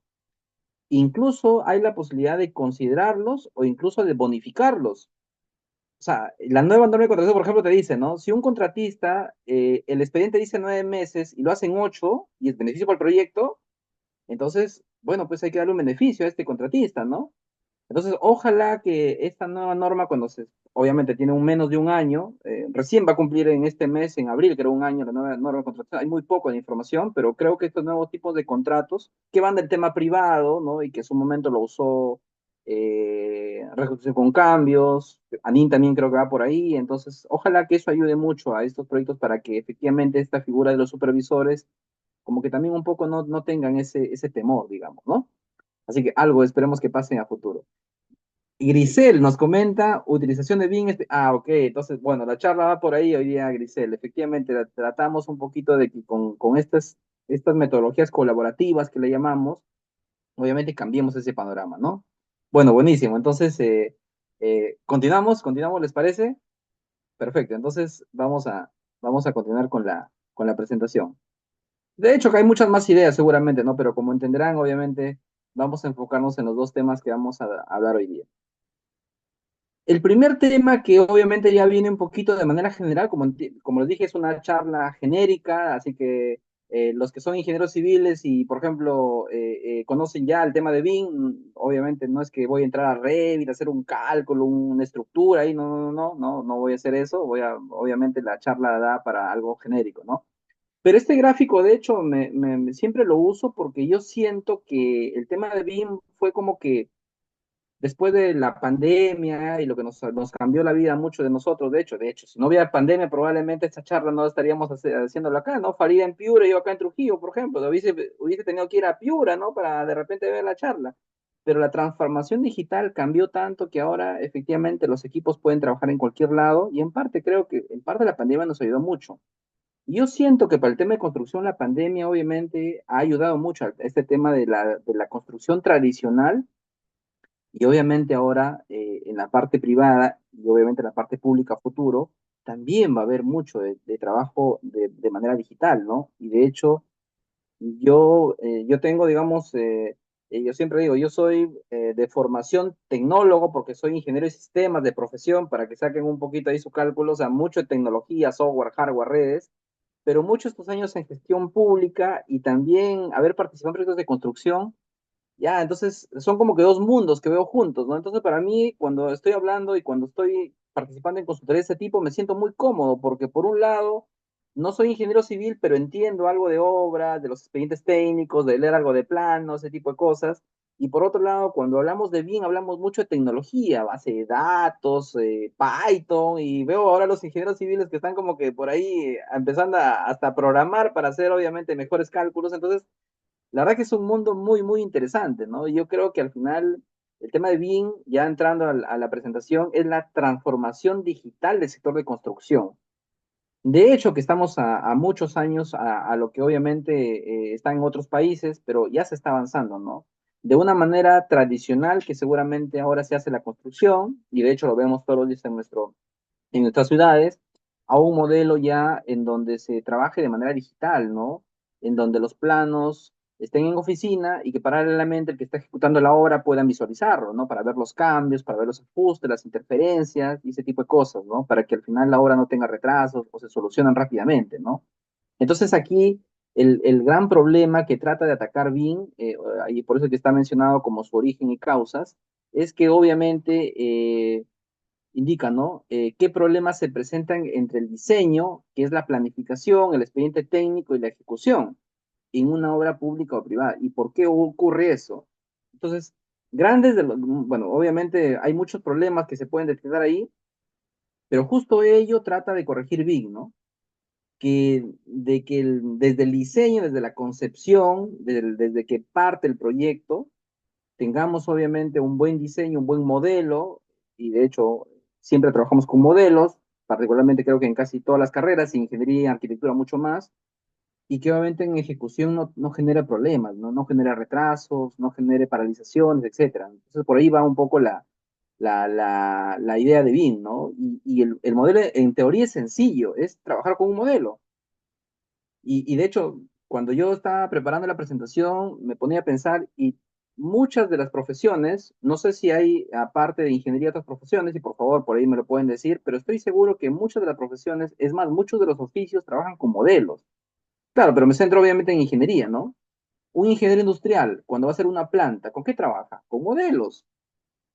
[SPEAKER 2] incluso hay la posibilidad de considerarlos o incluso de bonificarlos. O sea, la nueva norma de contratación, por ejemplo, te dice, ¿no? Si un contratista, el expediente dice 9 meses y lo hacen 8 y es beneficio para el proyecto, entonces, bueno, pues hay que darle un beneficio a este contratista, ¿no? Entonces, ojalá que esta nueva norma, obviamente tiene un menos de un año, recién va a cumplir en este mes, en abril, creo un año, la nueva norma de contratación, hay muy poco de información, pero creo que estos nuevos tipos de contratos que van del tema privado, ¿no? Y que en su momento lo usó Reconstrucción con Cambios, ANIN también creo que va por ahí, entonces, ojalá que eso ayude mucho a estos proyectos para que efectivamente esta figura de los supervisores como que también un poco no tengan ese temor, digamos, ¿no? Así que algo esperemos que pase a futuro. Y Grisel nos comenta utilización de BIM. Ok, entonces, bueno, la charla va por ahí hoy día, Grisel. Efectivamente, tratamos un poquito de que con estas metodologías colaborativas que le llamamos, obviamente cambiemos ese panorama, ¿no? Bueno, buenísimo. Entonces, continuamos, ¿les parece? Perfecto. Entonces, vamos a continuar con la presentación. De hecho, que hay muchas más ideas seguramente, ¿no? Pero como entenderán, obviamente, vamos a enfocarnos en los dos temas que vamos a hablar hoy día. El primer tema que obviamente ya viene un poquito de manera general, como les dije, es una charla genérica, así que los que son ingenieros civiles y, por ejemplo, conocen ya el tema de BIM, obviamente no es que voy a entrar a Revit, a hacer un cálculo, una estructura, ahí no voy a hacer eso, obviamente la charla da para algo genérico, ¿no? Pero este gráfico, de hecho, siempre lo uso porque yo siento que el tema de BIM fue como que después de la pandemia y lo que nos cambió la vida a muchos de nosotros, de hecho, si no hubiera pandemia, probablemente esta charla no estaríamos haciéndolo acá, ¿no? Farid en Piura y yo acá en Trujillo, por ejemplo, hubiese tenido que ir a Piura, ¿no? Para de repente ver la charla. Pero la transformación digital cambió tanto que ahora efectivamente los equipos pueden trabajar en cualquier lado y en parte creo que en parte la pandemia nos ayudó mucho. Y yo siento que para el tema de construcción, la pandemia obviamente ha ayudado mucho a este tema de la construcción tradicional y obviamente ahora en la parte privada y obviamente en la parte pública a futuro, también va a haber mucho de trabajo de manera digital, ¿no? Y de hecho, yo tengo, digamos, yo siempre digo, yo soy de formación tecnólogo porque soy ingeniero de sistemas de profesión, para que saquen un poquito ahí su cálculo, o sea, mucho de tecnología, software, hardware, redes, pero muchos estos años en gestión pública y también haber participado en proyectos de construcción, ya, entonces son como que dos mundos que veo juntos, ¿no? Entonces para mí, cuando estoy hablando y cuando estoy participando en consultoría de ese tipo, me siento muy cómodo porque por un lado, no soy ingeniero civil, pero entiendo algo de obra, de los expedientes técnicos, de leer algo de planos, ese tipo de cosas. Y por otro lado, cuando hablamos de BIM, hablamos mucho de tecnología, base de datos, Python, y veo ahora los ingenieros civiles que están como que por ahí empezando hasta a programar para hacer obviamente mejores cálculos. Entonces, la verdad que es un mundo muy, muy interesante, ¿no? Yo creo que al final el tema de BIM, ya entrando a la presentación, es la transformación digital del sector de construcción. De hecho, que estamos a muchos años a lo que obviamente está en otros países, pero ya se está avanzando, ¿no? De una manera tradicional que seguramente ahora se hace la construcción, y de hecho lo vemos todos los días en nuestras ciudades, a un modelo ya en donde se trabaje de manera digital, ¿no? En donde los planos estén en oficina y que paralelamente el que está ejecutando la obra puedan visualizarlo, ¿no? Para ver los cambios, para ver los ajustes, las interferencias y ese tipo de cosas, ¿no? Para que al final la obra no tenga retrasos o se solucionan rápidamente, ¿no? Entonces aquí el gran problema que trata de atacar BIM, y por eso que está mencionado como su origen y causas, es que obviamente indica, ¿no? ¿Qué problemas se presentan entre el diseño, que es la planificación, el expediente técnico y la ejecución en una obra pública o privada? ¿Y por qué ocurre eso? Entonces, bueno, obviamente hay muchos problemas que se pueden detectar ahí, pero justo ello trata de corregir BIM, ¿no? Desde el diseño, desde la concepción, desde que parte el proyecto, tengamos obviamente un buen diseño, un buen modelo, y de hecho siempre trabajamos con modelos, particularmente creo que en casi todas las carreras, ingeniería, arquitectura, mucho más, y que obviamente en ejecución no genera problemas, ¿no? Genera retrasos, no genere paralizaciones, etcétera. Entonces por ahí va un poco la idea de BIM, ¿no? Y el modelo en teoría es sencillo, es trabajar con un modelo. Y de hecho, cuando yo estaba preparando la presentación, me ponía a pensar y muchas de las profesiones, no sé si hay aparte de ingeniería otras profesiones, y por favor por ahí me lo pueden decir, pero estoy seguro que muchas de las profesiones, es más, muchos de los oficios trabajan con modelos. Claro, pero me centro obviamente en ingeniería, ¿no? Un ingeniero industrial, cuando va a hacer una planta, ¿con qué trabaja? Con modelos,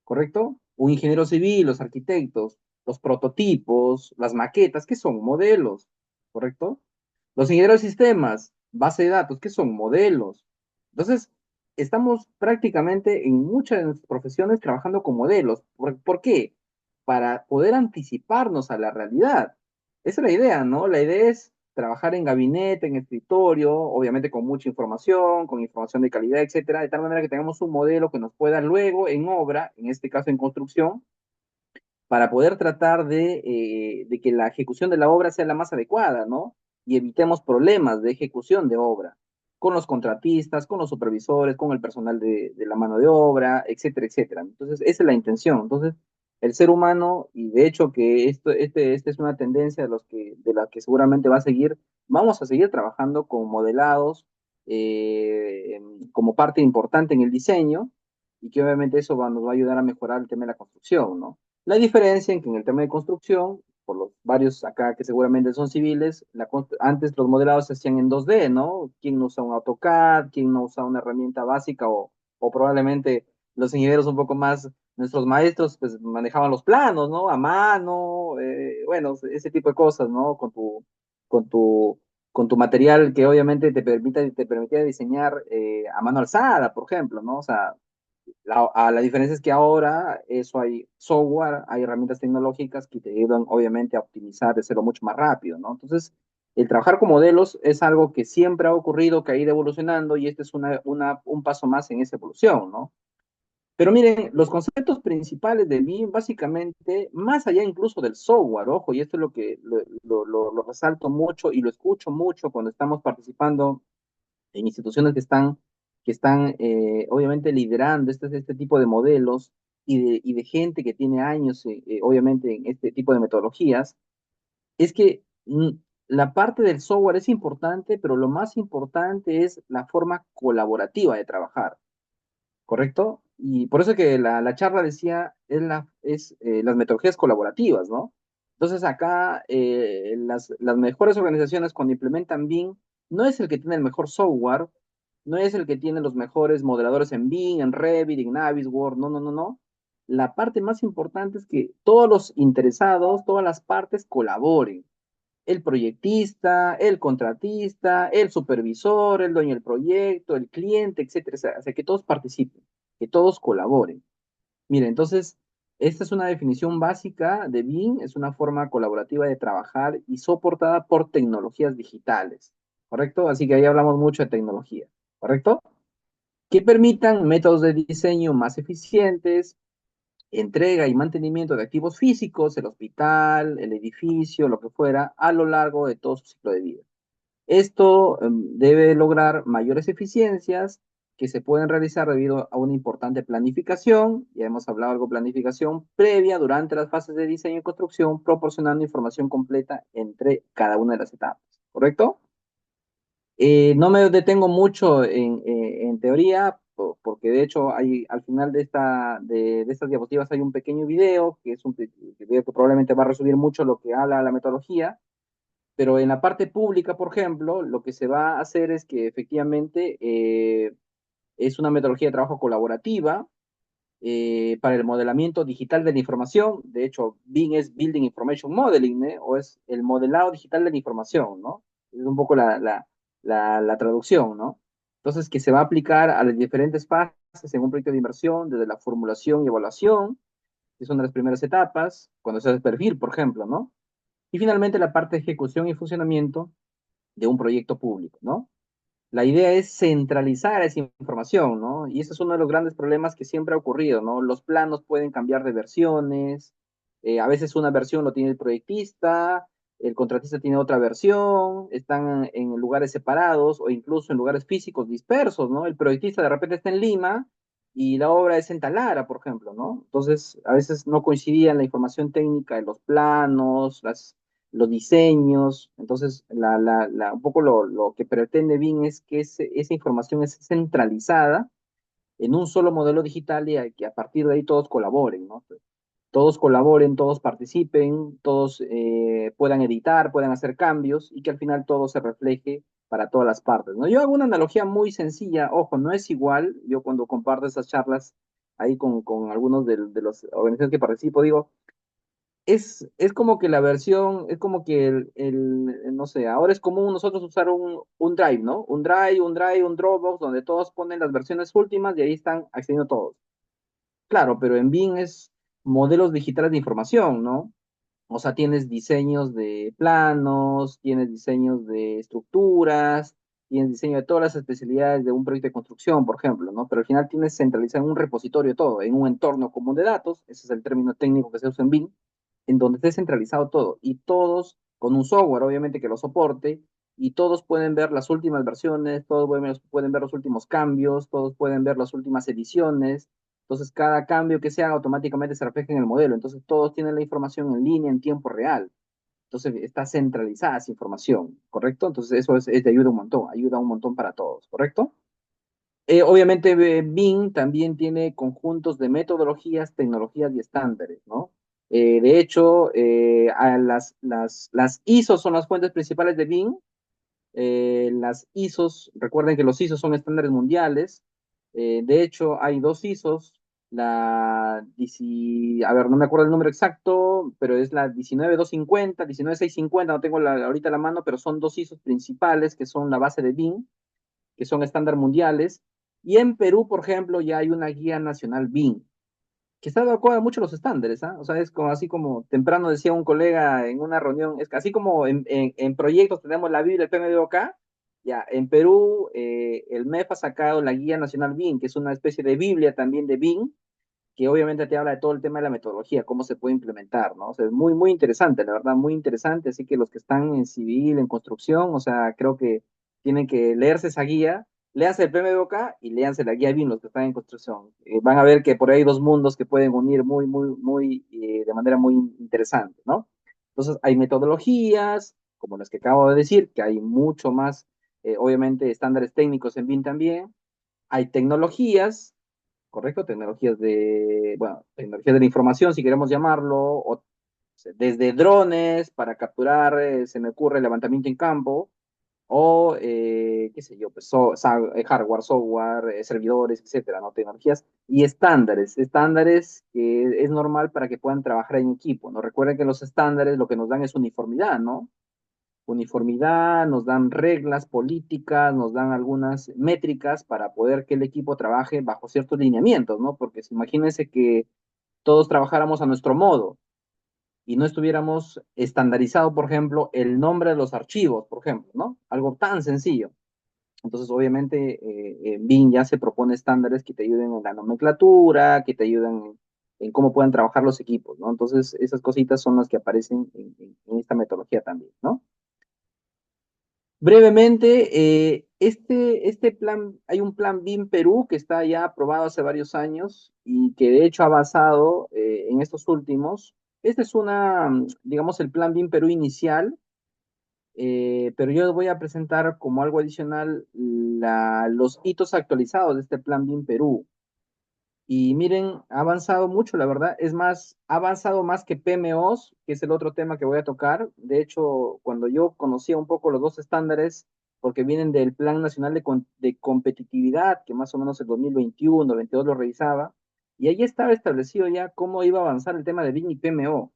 [SPEAKER 2] ¿correcto? Un ingeniero civil, los arquitectos, los prototipos, las maquetas, ¿qué son? Modelos, ¿correcto? Los ingenieros de sistemas, base de datos, ¿qué son? Modelos. Entonces, estamos prácticamente en muchas de nuestras profesiones trabajando con modelos. ¿Por qué? Para poder anticiparnos a la realidad. Esa es la idea, ¿no? La idea es trabajar en gabinete, en escritorio, obviamente con mucha información, con información de calidad, etcétera, de tal manera que tengamos un modelo que nos pueda luego en obra, en este caso en construcción, para poder tratar de que la ejecución de la obra sea la más adecuada, ¿no? Y evitemos problemas de ejecución de obra con los contratistas, con los supervisores, con el personal de la mano de obra, etcétera, etcétera. Entonces, esa es la intención. Entonces, el ser humano, y de hecho que esta es una tendencia de la que seguramente va a seguir, vamos a seguir trabajando con modelados como parte importante en el diseño, y que obviamente eso nos va a ayudar a mejorar el tema de la construcción, ¿no? La diferencia en que en el tema de construcción, por los varios acá que seguramente son civiles, antes los modelados se hacían en 2D, ¿no? ¿Quién no usa un AutoCAD? ¿Quién no usa una herramienta básica? O probablemente los ingenieros un poco más, nuestros maestros, pues manejaban los planos, ¿no? A mano, bueno, ese tipo de cosas, ¿no? Con tu, con tu material que obviamente te permitía diseñar a mano alzada, por ejemplo, ¿no? O sea, la diferencia es que ahora eso hay software, hay herramientas tecnológicas que te ayudan obviamente a optimizar, de hacerlo mucho más rápido, ¿no? Entonces, el trabajar con modelos es algo que siempre ha ocurrido, que ha ido evolucionando y este es un paso más en esa evolución, ¿no? Pero miren, los conceptos principales de BIM, básicamente, más allá incluso del software, ojo, y esto es lo que lo resalto mucho y lo escucho mucho cuando estamos participando en instituciones que están obviamente liderando este tipo de modelos y de gente que tiene años, obviamente, en este tipo de metodologías, es que la parte del software es importante, pero lo más importante es la forma colaborativa de trabajar. ¿Correcto? Y por eso que la charla decía, las metodologías colaborativas, ¿no? Entonces acá las mejores organizaciones cuando implementan BIM, no es el que tiene el mejor software, no es el que tiene los mejores modeladores en BIM, en Revit, en Navisworks, no, no, no, no. La parte más importante es que todos los interesados, todas las partes colaboren, el proyectista, el contratista, el supervisor, el dueño del proyecto, el cliente, etcétera. O sea, que todos participen, que todos colaboren. Mire, entonces, esta es una definición básica de BIM, es una forma colaborativa de trabajar y soportada por tecnologías digitales, ¿correcto? Así que ahí hablamos mucho de tecnología, ¿correcto? Que permitan métodos de diseño más eficientes, entrega y mantenimiento de activos físicos, el hospital, el edificio, lo que fuera, a lo largo de todo su ciclo de vida. Esto debe lograr mayores eficiencias que se pueden realizar debido a una importante planificación, ya hemos hablado algo de planificación previa durante las fases de diseño y construcción, proporcionando información completa entre cada una de las etapas, ¿correcto? No me detengo mucho en teoría, porque de hecho al final de estas diapositivas hay un pequeño video, que es un video que probablemente va a resumir mucho lo que habla la metodología, pero en la parte pública, por ejemplo, lo que se va a hacer es que efectivamente es una metodología de trabajo colaborativa para el modelamiento digital de la información. De hecho, BIM es Building Information Modeling, ¿eh? O es el modelado digital de la información, ¿no? Es un poco la traducción, ¿no? Entonces, que se va a aplicar a las diferentes fases en un proyecto de inversión, desde la formulación y evaluación, que son las primeras etapas, cuando se hace el perfil, por ejemplo, ¿no? Y finalmente la parte de ejecución y funcionamiento de un proyecto público, ¿no? La idea es centralizar esa información, ¿no? Y ese es uno de los grandes problemas que siempre ha ocurrido, ¿no? Los planos pueden cambiar de versiones, a veces una versión lo tiene el proyectista, el contratista tiene otra versión, están en lugares separados o incluso en lugares físicos dispersos, ¿no? El proyectista de repente está en Lima y la obra es en Talara, por ejemplo, ¿no? Entonces, a veces no coincidía la información técnica de los planos, los diseños. Entonces, un poco lo que pretende BIM es que esa información es centralizada en un solo modelo digital y que a partir de ahí todos colaboren, ¿no? Todos colaboren, todos participen, todos puedan editar, puedan hacer cambios y que al final todo se refleje para todas las partes, ¿no? Yo hago una analogía muy sencilla, ojo, no es igual, yo cuando comparto esas charlas ahí con algunos de los organizaciones que participo, digo, es como que la versión, es como que no sé, ahora es común nosotros usar un Drive, ¿no? Un Dropbox, donde todos ponen las versiones últimas y ahí están accediendo todos. Claro, pero en BIM es modelos digitales de información, ¿no? O sea, tienes diseños de planos, tienes diseños de estructuras, tienes diseño de todas las especialidades de un proyecto de construcción, por ejemplo, ¿no? Pero al final tienes centralizado en un repositorio todo, en un entorno común de datos, ese es el término técnico que se usa en BIM, en donde esté centralizado todo y todos con un software, obviamente, que lo soporte y todos pueden ver las últimas versiones, todos pueden ver los últimos cambios, todos pueden ver las últimas ediciones. Entonces, cada cambio que se haga automáticamente se refleja en el modelo. Entonces, todos tienen la información en línea en tiempo real. Entonces, está centralizada esa información, ¿correcto? Entonces, eso es de ayuda un montón para todos, ¿correcto? Obviamente, BIM también tiene conjuntos de metodologías, tecnologías y estándares, ¿no? De hecho, las ISO son las fuentes principales de BIM. Las ISOs, recuerden que los ISOs son estándares mundiales. De hecho, hay dos ISOs. A ver, no me acuerdo el número exacto, pero es la 19250, 19650, no tengo ahorita la mano, pero son dos ISOs principales que son la base de BIM, que son estándar mundiales. Y en Perú, por ejemplo, ya hay una guía nacional BIM, que está de acuerdo a muchos los estándares, ¿ah? O sea, es como así como temprano decía un colega en una reunión, es que así como en proyectos tenemos la Biblia, el PMBOK, ya, en Perú el MEF ha sacado la guía nacional BIM, que es una especie de Biblia también de BIM, que obviamente te habla de todo el tema de la metodología, cómo se puede implementar, ¿no? O sea, es muy, muy interesante, la verdad, muy interesante. Así que los que están en civil, en construcción, o sea, creo que tienen que leerse esa guía, léanse el PMBOK y léanse la guía BIM, los que están en construcción. Van a ver que por ahí hay dos mundos que pueden unir muy, muy, muy, de manera muy interesante, ¿no? Entonces, hay metodologías, como las que acabo de decir, que hay mucho más, obviamente, estándares técnicos en BIM también. Hay tecnologías, ¿correcto? Tecnologías de, bueno, tecnologías de la información, si queremos llamarlo, o desde drones para capturar, se me ocurre, levantamiento en campo, o, qué sé yo, pues, hardware, software, servidores, etcétera, ¿no? Tecnologías y estándares que es normal para que puedan trabajar en equipo, ¿no? Recuerden que los estándares lo que nos dan es uniformidad, ¿no? Uniformidad, nos dan reglas políticas, nos dan algunas métricas para poder que el equipo trabaje bajo ciertos lineamientos, ¿no? Porque imagínense que todos trabajáramos a nuestro modo y no estuviéramos estandarizado, por ejemplo, el nombre de los archivos, por ejemplo, ¿no? Algo tan sencillo. Entonces, obviamente, BIM ya se propone estándares que te ayuden en la nomenclatura, que te ayuden en cómo puedan trabajar los equipos, ¿no? Entonces, esas cositas son las que aparecen en esta metodología también, ¿no? Brevemente, este plan, hay un plan BIM Perú que está ya aprobado hace varios años y que de hecho ha basado en estos últimos. Este es una, digamos, el plan BIM Perú inicial, pero yo voy a presentar como algo adicional los hitos actualizados de este plan BIM Perú. Y miren, ha avanzado mucho, la verdad. Es más, ha avanzado más que PMOs, que es el otro tema que voy a tocar. De hecho, cuando yo conocía un poco los dos estándares, porque vienen del Plan Nacional de Competitividad, que más o menos el 2021, 22 lo revisaba, y ahí estaba establecido ya cómo iba a avanzar el tema de BIM y PMO.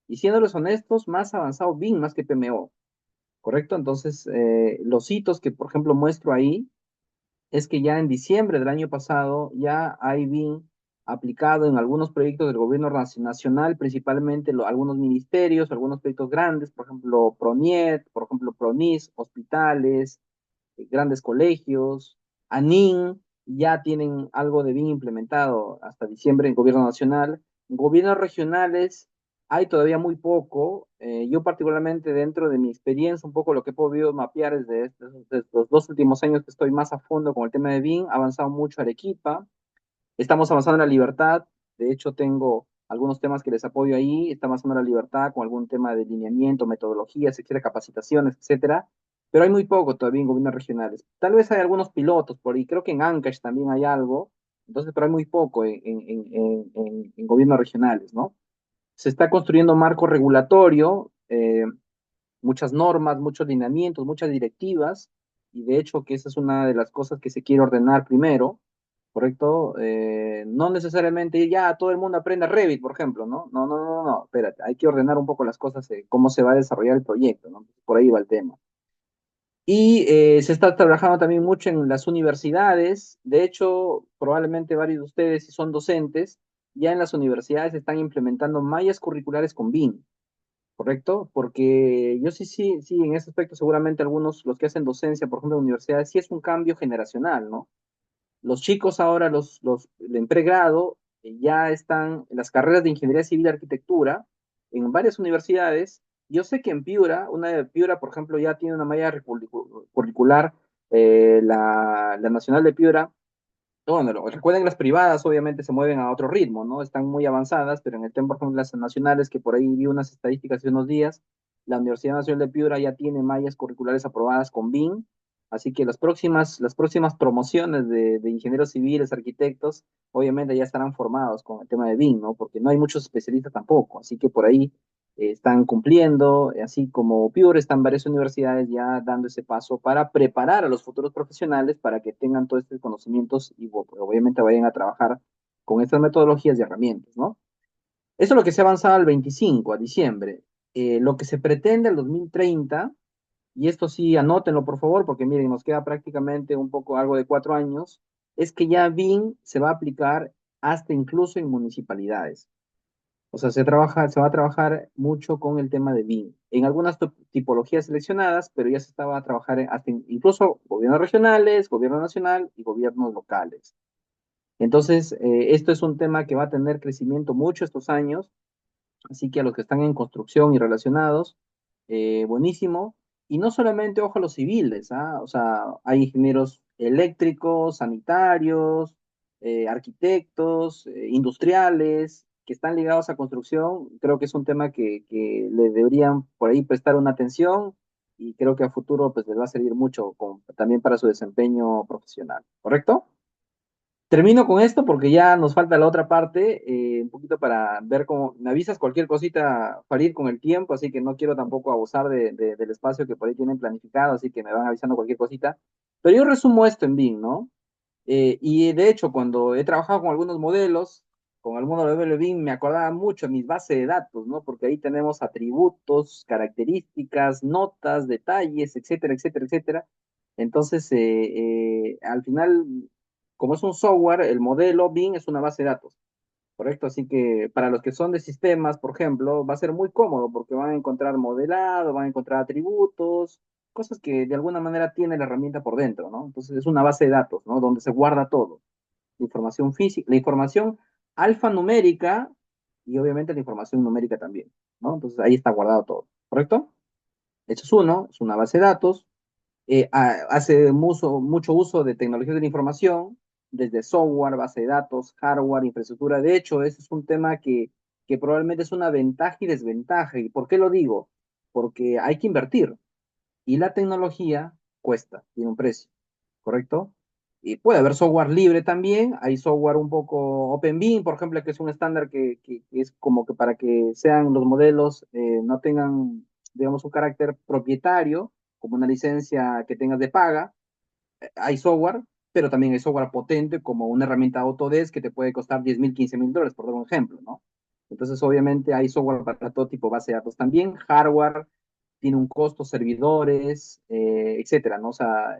[SPEAKER 2] Y siéndoles honestos, más avanzado BIM más que PMO, ¿correcto? Entonces, los hitos que, por ejemplo, muestro ahí es que ya en diciembre del año pasado ya hay BIM aplicado en algunos proyectos del gobierno nacional, principalmente algunos ministerios, algunos proyectos grandes, por ejemplo, PRONIET, por ejemplo, PRONIS, hospitales, grandes colegios, ANIN, ya tienen algo de BIM implementado hasta diciembre en gobierno nacional. En gobiernos regionales hay todavía muy poco. Yo particularmente dentro de mi experiencia, un poco lo que he podido mapear es de estos dos últimos años que estoy más a fondo con el tema de BIM, ha avanzado mucho Arequipa, estamos avanzando en la libertad, de hecho tengo algunos temas que les apoyo ahí, está avanzando en la libertad con algún tema de lineamiento, metodologías, etcétera, capacitaciones, etcétera, pero hay muy poco todavía en gobiernos regionales. Tal vez hay algunos pilotos por ahí, creo que en Ancash también hay algo, entonces, pero hay muy poco en gobiernos regionales, ¿no? Se está construyendo marco regulatorio, muchas normas, muchos lineamientos, muchas directivas, y de hecho que esa es una de las cosas que se quiere ordenar primero, ¿correcto? No necesariamente ya todo el mundo aprenda Revit, por ejemplo, ¿no? No, no, no, no, espérate, hay que ordenar un poco las cosas, cómo se va a desarrollar el proyecto, ¿no? Por ahí va el tema. Y se está trabajando también mucho en las universidades. De hecho, probablemente varios de ustedes, si son docentes, ya en las universidades están implementando mallas curriculares con BIM. ¿Correcto? Porque yo sí, sí, sí, en ese aspecto seguramente algunos, los que hacen docencia, por ejemplo, en universidades, sí es un cambio generacional, ¿no? Los chicos ahora, los en pregrado, ya están en las carreras de ingeniería civil y arquitectura en varias universidades. Yo sé que en Piura, una de Piura, por ejemplo, ya tiene una malla curricular, la Nacional de Piura, bueno, recuerden, las privadas obviamente se mueven a otro ritmo, ¿no? Están muy avanzadas, pero en el tema, por ejemplo, las nacionales, que por ahí vi unas estadísticas hace unos días, la Universidad Nacional de Piura ya tiene mallas curriculares aprobadas con BIM, así que las próximas promociones de ingenieros civiles, arquitectos, obviamente ya estarán formados con el tema de BIM, ¿no? Porque no hay muchos especialistas tampoco, así que por ahí están cumpliendo, así como Piura, están varias universidades ya dando ese paso para preparar a los futuros profesionales para que tengan todos estos conocimientos y obviamente vayan a trabajar con estas metodologías y herramientas, ¿no? Eso es lo que se ha avanzado al 25, a diciembre. Lo que se pretende al 2030, y esto sí, anótenlo por favor, porque miren, nos queda prácticamente un poco algo de 4 años, es que ya BIM se va a aplicar hasta incluso en municipalidades. O sea, se va a trabajar mucho con el tema de BIM. En algunas tipologías seleccionadas, pero ya se estaba a trabajar hasta incluso gobiernos regionales, gobierno nacional y gobiernos locales. Entonces, esto es un tema que va a tener crecimiento mucho estos años. Así que a los que están en construcción y relacionados, buenísimo. Y no solamente, ojo, a los civiles, ¿ah? O sea, hay ingenieros eléctricos, sanitarios, arquitectos, industriales, que están ligados a construcción. Creo que es un tema que le deberían por ahí prestar una atención y creo que a futuro pues les va a servir mucho también para su desempeño profesional, ¿correcto? Termino con esto porque ya nos falta la otra parte, un poquito para ver cómo me avisas cualquier cosita para ir con el tiempo, así que no quiero tampoco abusar del espacio que por ahí tienen planificado, así que me van avisando cualquier cosita. Pero yo resumo esto en BIM, ¿no? Y de hecho, cuando he trabajado con algunos modelos, con algún modelo de BIM, me acordaba mucho de mis bases de datos, ¿no? Porque ahí tenemos atributos, características, notas, detalles, etcétera, etcétera, etcétera. Entonces, al final, como es un software, el modelo BIM es una base de datos, ¿correcto? Así que para los que son de sistemas, por ejemplo, va a ser muy cómodo porque van a encontrar modelado, van a encontrar atributos, cosas que de alguna manera tiene la herramienta por dentro, ¿no? Entonces es una base de datos, ¿no? Donde se guarda todo, la información física, la información alfanumérica y obviamente la información numérica también, ¿no? Entonces ahí está guardado todo, ¿correcto? Eso es uno, es una base de datos. Hace mucho uso de tecnologías de la información, desde software, base de datos, hardware, infraestructura. De hecho, ese es un tema que probablemente es una ventaja y desventaja. ¿Y por qué lo digo? Porque hay que invertir y la tecnología cuesta, tiene un precio, ¿correcto? Y puede haber software libre también, hay software un poco OpenBIM, por ejemplo, que es un estándar que es como que para que sean los modelos, no tengan, digamos, un carácter propietario, como una licencia que tengas de paga. Hay software, pero también hay software potente como una herramienta Autodesk que te puede costar 10.000, 15.000 dólares, por dar un ejemplo, ¿no? Entonces, obviamente, hay software para todo tipo de base de datos también, hardware, tiene un costo, servidores, etcétera, ¿no? O sea,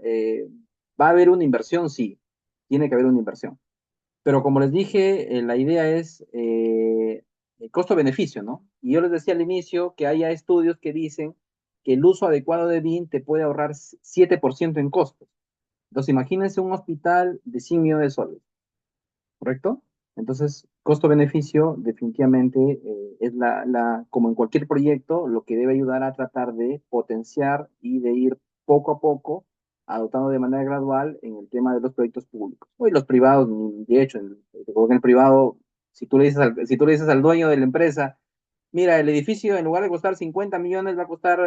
[SPEAKER 2] va a haber una inversión, sí, tiene que haber una inversión. Pero como les dije, la idea es el costo-beneficio, ¿no? Y yo les decía al inicio que hay estudios que dicen que el uso adecuado de BIM te puede ahorrar 7% en costos. Entonces, imagínense un hospital de 100 millones de soles, ¿correcto? Entonces, costo-beneficio definitivamente es como en cualquier proyecto, lo que debe ayudar a tratar de potenciar y de ir poco a poco, adoptando de manera gradual en el tema de los proyectos públicos. Hoy los privados, de hecho, en el privado, si tú le dices al dueño de la empresa, mira, el edificio en lugar de costar 50 millones va a costar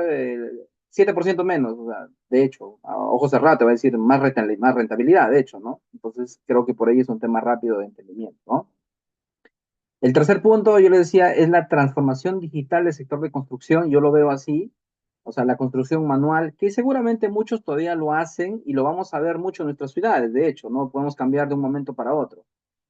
[SPEAKER 2] 7% menos. O sea, de hecho, a ojos cerrados te va a decir más rentabilidad, de hecho, ¿no? Entonces creo que por ahí es un tema rápido de entendimiento, ¿no? El tercer punto, yo le decía, es la transformación digital del sector de construcción. Yo lo veo así, o sea, la construcción manual, que seguramente muchos todavía lo hacen y lo vamos a ver mucho en nuestras ciudades, de hecho, no podemos cambiar de un momento para otro,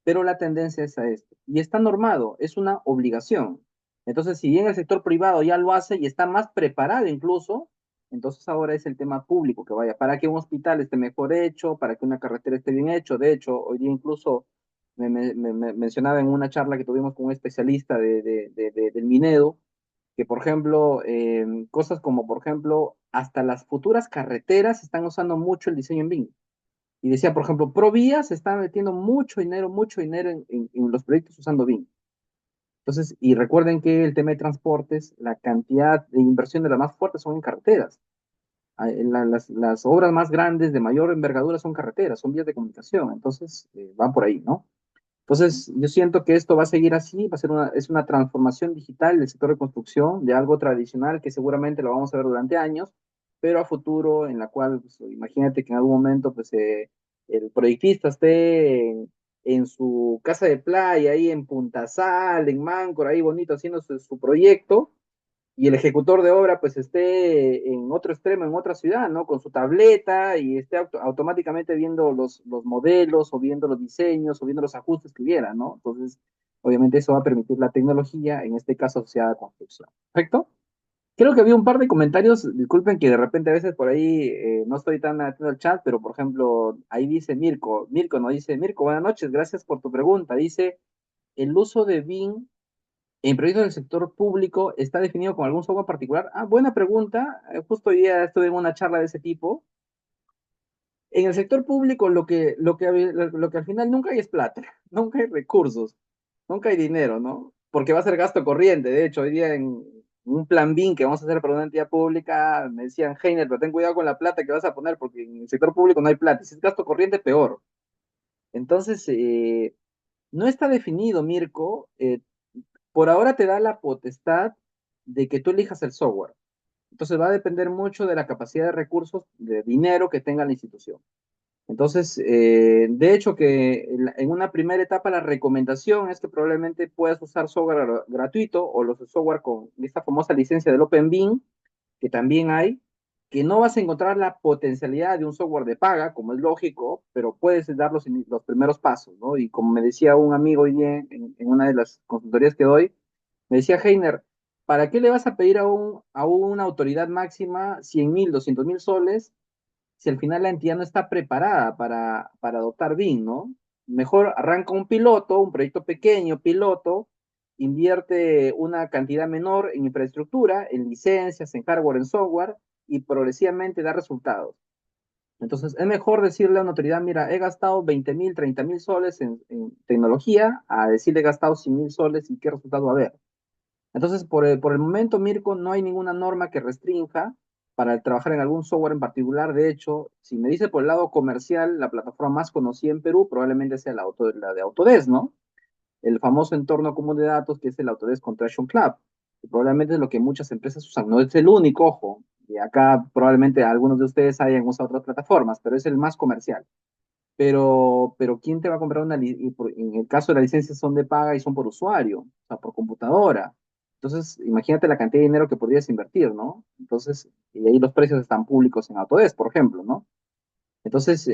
[SPEAKER 2] pero la tendencia es a esto. Y está normado, es una obligación. Entonces, si bien el sector privado ya lo hace y está más preparado incluso, entonces ahora es el tema público que vaya, para que un hospital esté mejor hecho, para que una carretera esté bien hecho. De hecho, hoy día incluso me mencionaba en una charla que tuvimos con un especialista del Minedo, que por ejemplo, cosas como por ejemplo, hasta las futuras carreteras están usando mucho el diseño en BIM. Y decía, por ejemplo, Provía se está metiendo mucho dinero en los proyectos usando BIM. Entonces, y recuerden que el tema de transportes, la cantidad de inversión de las más fuertes son en carreteras. Las obras más grandes, de mayor envergadura, son carreteras, son vías de comunicación. Entonces, van por ahí, ¿no? Entonces, yo siento que esto va a seguir así, es una transformación digital del sector de construcción, de algo tradicional que seguramente lo vamos a ver durante años, pero a futuro en la cual, pues, imagínate que en algún momento, pues, el proyectista esté en su casa de playa, ahí en Punta Sal, en Máncora, ahí bonito, haciendo su proyecto, y el ejecutor de obra pues esté en otro extremo, en otra ciudad, ¿no? Con su tableta y esté automáticamente viendo los modelos o viendo los diseños o viendo los ajustes que hubiera, ¿no? Entonces, obviamente eso va a permitir la tecnología, en este caso asociada a construcción. ¿Perfecto? Creo que había un par de comentarios, disculpen que de repente a veces por ahí no estoy tan atento al chat, pero por ejemplo, ahí dice Mirko nos dice, Mirko, buenas noches, gracias por tu pregunta. Dice, el uso de BIM en proyectos del sector público está definido con algún software particular. Ah, buena pregunta. Justo hoy día estuve en una charla de ese tipo. En el sector público lo que al final nunca hay es plata, nunca hay recursos, nunca hay dinero, ¿no? Porque va a ser gasto corriente. De hecho, hoy día en un plan BIM que vamos a hacer para una entidad pública, me decían, Heiner, pero ten cuidado con la plata que vas a poner, porque en el sector público no hay plata. Si es gasto corriente, peor. Entonces, no está definido, Mirko. Por ahora te da la potestad de que tú elijas el software. Entonces va a depender mucho de la capacidad de recursos, de dinero que tenga la institución. Entonces, de hecho que en una primera etapa la recomendación es que probablemente puedas usar software gratuito o los software con esta famosa licencia del OpenBIM, que también hay, que no vas a encontrar la potencialidad de un software de paga, como es lógico, pero puedes dar los primeros pasos, ¿no? Y como me decía un amigo hoy día en una de las consultorías que doy, me decía Heiner, ¿para qué le vas a pedir a una autoridad máxima 100.000, 200.000 soles si al final la entidad no está preparada para adoptar BIM, ¿no? Mejor arranca un piloto, un proyecto pequeño, piloto, invierte una cantidad menor en infraestructura, en licencias, en hardware, en software, y progresivamente da resultados. Entonces, es mejor decirle a una autoridad, mira, he gastado 20.000, 30.000 soles en tecnología, a decirle he gastado 100.000 soles y qué resultado va a haber. Entonces, por el momento, Mirko, no hay ninguna norma que restrinja para trabajar en algún software en particular. De hecho, si me dice por el lado comercial, la plataforma más conocida en Perú probablemente sea la de Autodesk, ¿no? El famoso entorno común de datos que es el Autodesk Construction Cloud, que probablemente es lo que muchas empresas usan. No es el único, ojo, y acá probablemente algunos de ustedes hayan usado otras plataformas, pero es el más comercial. Pero ¿quién te va a comprar en el caso de las licencias son de paga y son por usuario, o sea, por computadora? Entonces, imagínate la cantidad de dinero que podrías invertir, ¿no? Entonces, y ahí los precios están públicos en Autodesk, por ejemplo, ¿no? Entonces,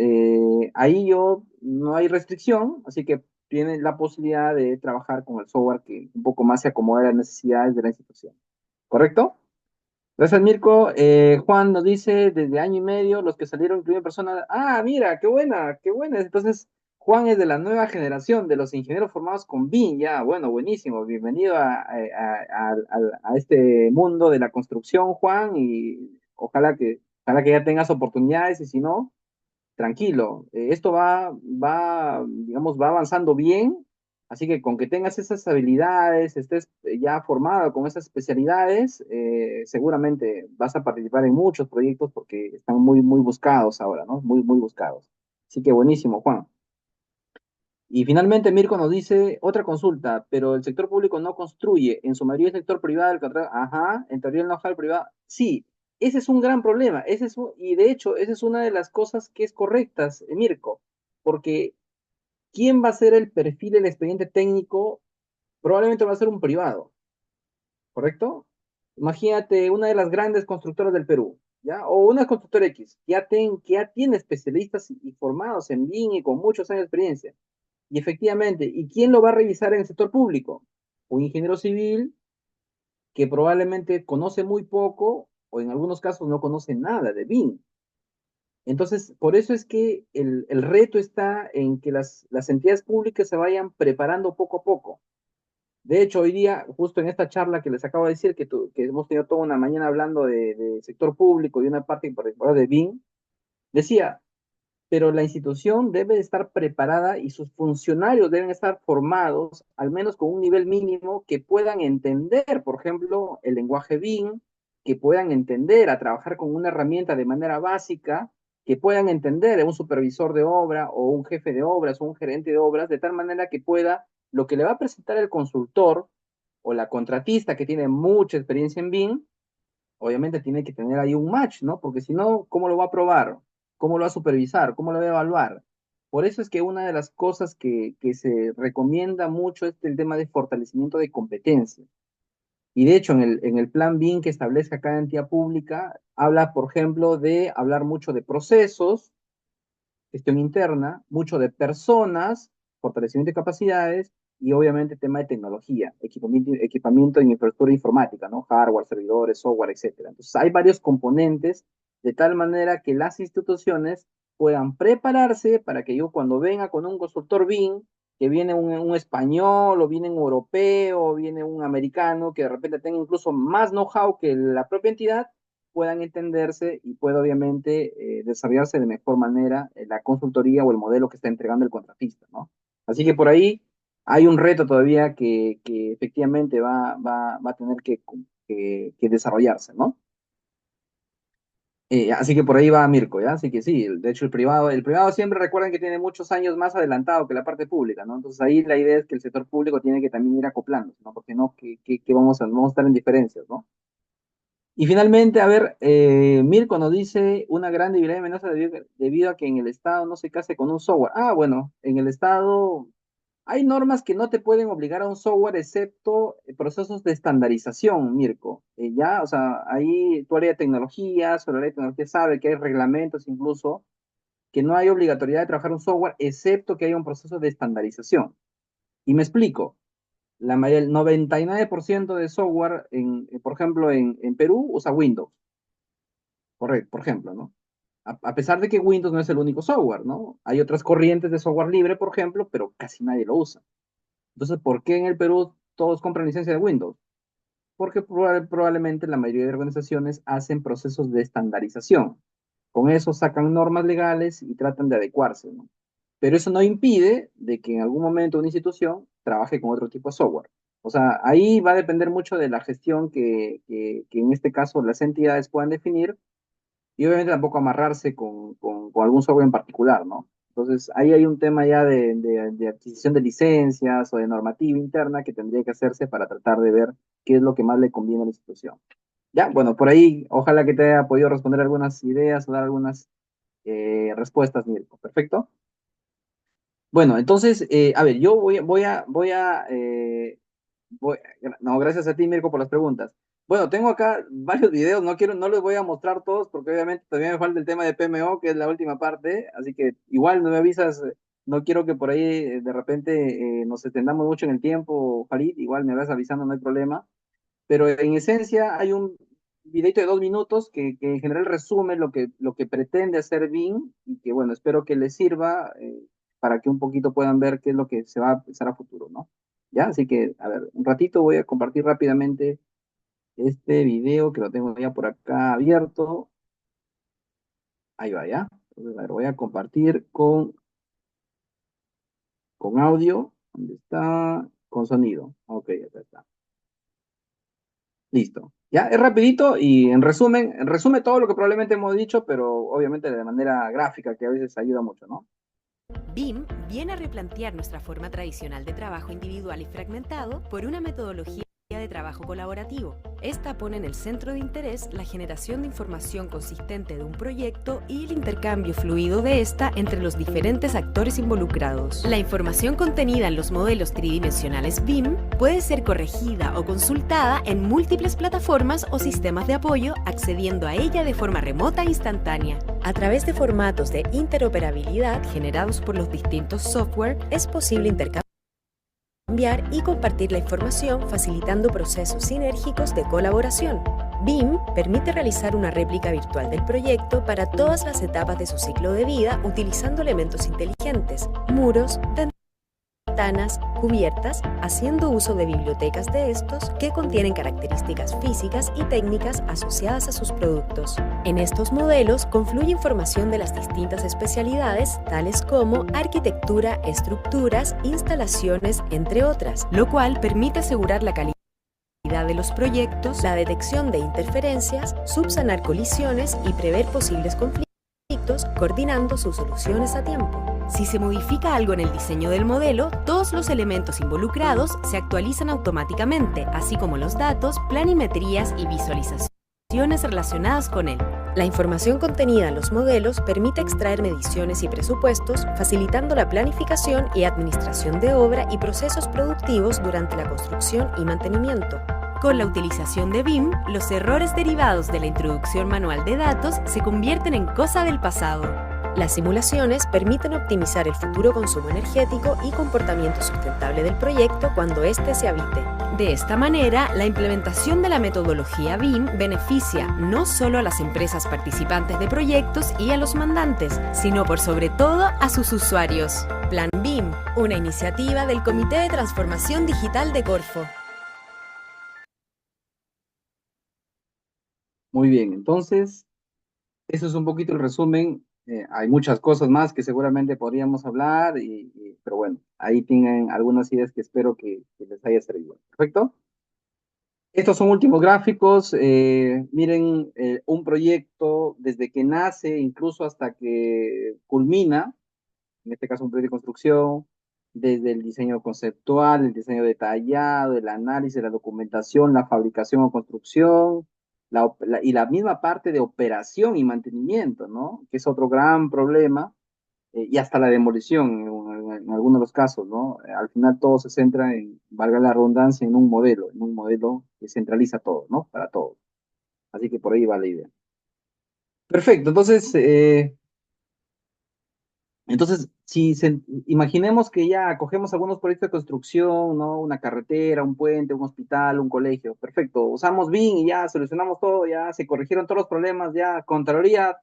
[SPEAKER 2] ahí yo no hay restricción, así que tienes la posibilidad de trabajar con el software que un poco más se acomode a las necesidades de la institución. ¿Correcto? Gracias, Mirko. Juan nos dice, desde año y medio, los que salieron primera persona. Ah, mira, qué buena, qué buena. Entonces, Juan es de la nueva generación de los ingenieros formados con BIM. Ya, bueno, buenísimo. Bienvenido a este mundo de la construcción, Juan, y ojalá que ya tengas oportunidades, y si no, tranquilo, esto digamos, va avanzando bien, así que con que tengas esas habilidades, estés ya formado con esas especialidades, seguramente vas a participar en muchos proyectos porque están muy, muy buscados ahora, ¿no? Muy, muy buscados. Así que buenísimo, Juan. Y finalmente Mirko nos dice otra consulta, pero el sector público no construye, en su mayoría el sector privado, ajá, en teoría el know-how privado, sí, ese es un gran problema, y de hecho esa es una de las cosas que es correctas, Mirko, porque ¿quién va a ser el perfil del expediente técnico? Probablemente va a ser un privado, ¿correcto? Imagínate una de las grandes constructoras del Perú, ¿ya? O una constructora X, que ya tiene especialistas y formados en BIM y con muchos años de experiencia. Y efectivamente, ¿y quién lo va a revisar en el sector público? Un ingeniero civil que probablemente conoce muy poco o en algunos casos no conoce nada de BIM. Entonces, por eso es que el reto está en que las entidades públicas se vayan preparando poco a poco. De hecho, hoy día, justo en esta charla que les acabo de decir, que hemos tenido toda una mañana hablando de sector público y una parte en particular de BIM, decía, pero la institución debe estar preparada y sus funcionarios deben estar formados, al menos con un nivel mínimo, que puedan entender, por ejemplo, el lenguaje BIM, que puedan entender a trabajar con una herramienta de manera básica, que puedan entender a un supervisor de obra o un jefe de obras o un gerente de obras, de tal manera que pueda, lo que le va a presentar el consultor o la contratista que tiene mucha experiencia en BIM, obviamente tiene que tener ahí un match, ¿no? Porque si no, ¿cómo lo va a probar? ¿Cómo lo va a supervisar? ¿Cómo lo va a evaluar? Por eso es que una de las cosas que se recomienda mucho es el tema de fortalecimiento de competencias. Y de hecho, en el plan BIM que establece cada entidad pública, habla, por ejemplo, de hablar mucho de procesos, gestión interna, mucho de personas, fortalecimiento de capacidades y obviamente tema de tecnología, equipamiento en infraestructura informática, ¿no? Hardware, servidores, software, etcétera. Entonces hay varios componentes de tal manera que las instituciones puedan prepararse para que yo cuando venga con un consultor BIM, que viene un español o viene un europeo o viene un americano que de repente tenga incluso más know-how que la propia entidad, puedan entenderse y pueda obviamente desarrollarse de mejor manera la consultoría o el modelo que está entregando el contratista, ¿no? Así que por ahí hay un reto todavía que efectivamente va a tener que desarrollarse, ¿no? Así que por ahí va Mirko, ¿ya? Así que sí, de hecho el privado siempre recuerden que tiene muchos años más adelantado que la parte pública, ¿no? Entonces ahí la idea es que el sector público tiene que también ir acoplándose, ¿no? Porque no, que vamos a estar en diferencias, ¿no? Y finalmente, a ver, Mirko nos dice una gran debilidad y amenaza debido a que en el Estado no se case con un software. Ah, bueno, en el Estado hay normas que no te pueden obligar a un software excepto procesos de estandarización, Mirko. Ya, o sea, ahí tu área de tecnología, sobre el área de tecnología sabe que hay reglamentos incluso que no hay obligatoriedad de trabajar un software excepto que haya un proceso de estandarización. Y me explico. El 99% de software, por ejemplo, en Perú usa Windows, correcto, por ejemplo, ¿no? A pesar de que Windows no es el único software, ¿no? Hay otras corrientes de software libre, por ejemplo, pero casi nadie lo usa. Entonces, ¿por qué en el Perú todos compran licencia de Windows? Porque probablemente la mayoría de organizaciones hacen procesos de estandarización. Con eso sacan normas legales y tratan de adecuarse, ¿no? Pero eso no impide de que en algún momento una institución trabaje con otro tipo de software. O sea, ahí va a depender mucho de la gestión que en este caso las entidades puedan definir y obviamente tampoco amarrarse con algún software en particular, ¿no? Entonces, ahí hay un tema ya de adquisición de licencias o de normativa interna que tendría que hacerse para tratar de ver qué es lo que más le conviene a la institución. Ya, bueno, por ahí, ojalá que te haya podido responder algunas ideas o dar algunas respuestas, Mirko. Perfecto. Bueno, entonces, a ver, yo no, gracias a ti, Mirko, por las preguntas. Bueno, tengo acá varios videos, no les voy a mostrar todos porque obviamente todavía me falta el tema de PMO, que es la última parte, así que igual no me avisas, no quiero que por ahí de repente nos extendamos mucho en el tiempo, Farid, igual me vas avisando, no hay problema, pero en esencia hay un videito de 2 minutos que en general resume lo que pretende hacer BIM y que bueno, espero que les sirva para que un poquito puedan ver qué es lo que se va a pensar a futuro, ¿no? ¿Ya? Así que, a ver, un ratito voy a compartir rápidamente este video que lo tengo ya por acá abierto. Ahí va, ¿ya? Entonces, a ver, voy a compartir con audio. ¿Dónde está? Con sonido. Ok, acá está. Listo. Ya, es rapidito y en resumen, resume todo lo que probablemente hemos dicho, pero obviamente de manera gráfica, que a veces ayuda mucho, ¿no?
[SPEAKER 3] BIM viene a replantear nuestra forma tradicional de trabajo individual y fragmentado por una metodología de trabajo colaborativo. Esta pone en el centro de interés la generación de información consistente de un proyecto y el intercambio fluido de esta entre los diferentes actores involucrados. La información contenida en los modelos tridimensionales BIM puede ser corregida o consultada en múltiples plataformas o sistemas de apoyo, accediendo a ella de forma remota e instantánea. A través de formatos de interoperabilidad generados por los distintos software, es posible intercambiar y compartir la información, facilitando procesos sinérgicos de colaboración. BIM permite realizar una réplica virtual del proyecto para todas las etapas de su ciclo de vida utilizando elementos inteligentes, muros, ventanas, cubiertas, haciendo uso de bibliotecas de estos que contienen características físicas y técnicas asociadas a sus productos. En estos modelos confluye información de las distintas especialidades, tales como arquitectura, estructuras, instalaciones, entre otras, lo cual permite asegurar la calidad de los proyectos, la detección de interferencias, subsanar colisiones y prever posibles conflictos, coordinando sus soluciones a tiempo. Si se modifica algo en el diseño del modelo, todos los elementos involucrados se actualizan automáticamente, así como los datos, planimetrías y visualizaciones relacionadas con él. La información contenida en los modelos permite extraer mediciones y presupuestos, facilitando la planificación y administración de obra y procesos productivos durante la construcción y mantenimiento. Con la utilización de BIM, los errores derivados de la introducción manual de datos se convierten en cosa del pasado. Las simulaciones permiten optimizar el futuro consumo energético y comportamiento sustentable del proyecto cuando éste se habite. De esta manera, la implementación de la metodología BIM beneficia no solo a las empresas participantes de proyectos y a los mandantes, sino por sobre todo a sus usuarios. Plan BIM, una iniciativa del Comité de Transformación Digital de Corfo.
[SPEAKER 2] Muy bien, entonces, eso es un poquito el resumen. Hay muchas cosas más que seguramente podríamos hablar, pero bueno, ahí tienen algunas ideas que espero que les haya servido. ¿Perfecto? Estos son últimos gráficos. Miren, un proyecto desde que nace, incluso hasta que culmina, en este caso un proyecto de construcción, desde el diseño conceptual, el diseño detallado, el análisis, la documentación, la fabricación o construcción, y la misma parte de operación y mantenimiento, ¿no? Que es otro gran problema, y hasta la demolición en algunos de los casos, ¿no? Al final todo se centra en, valga la redundancia, en un modelo que centraliza todo, ¿no? Para todos. Así que por ahí va la idea. Perfecto, entonces, imaginemos que ya cogemos algunos proyectos de construcción, ¿no? Una carretera, un puente, un hospital, un colegio. Perfecto. Usamos BIM y ya solucionamos todo, ya se corrigieron todos los problemas, ya Contraloría,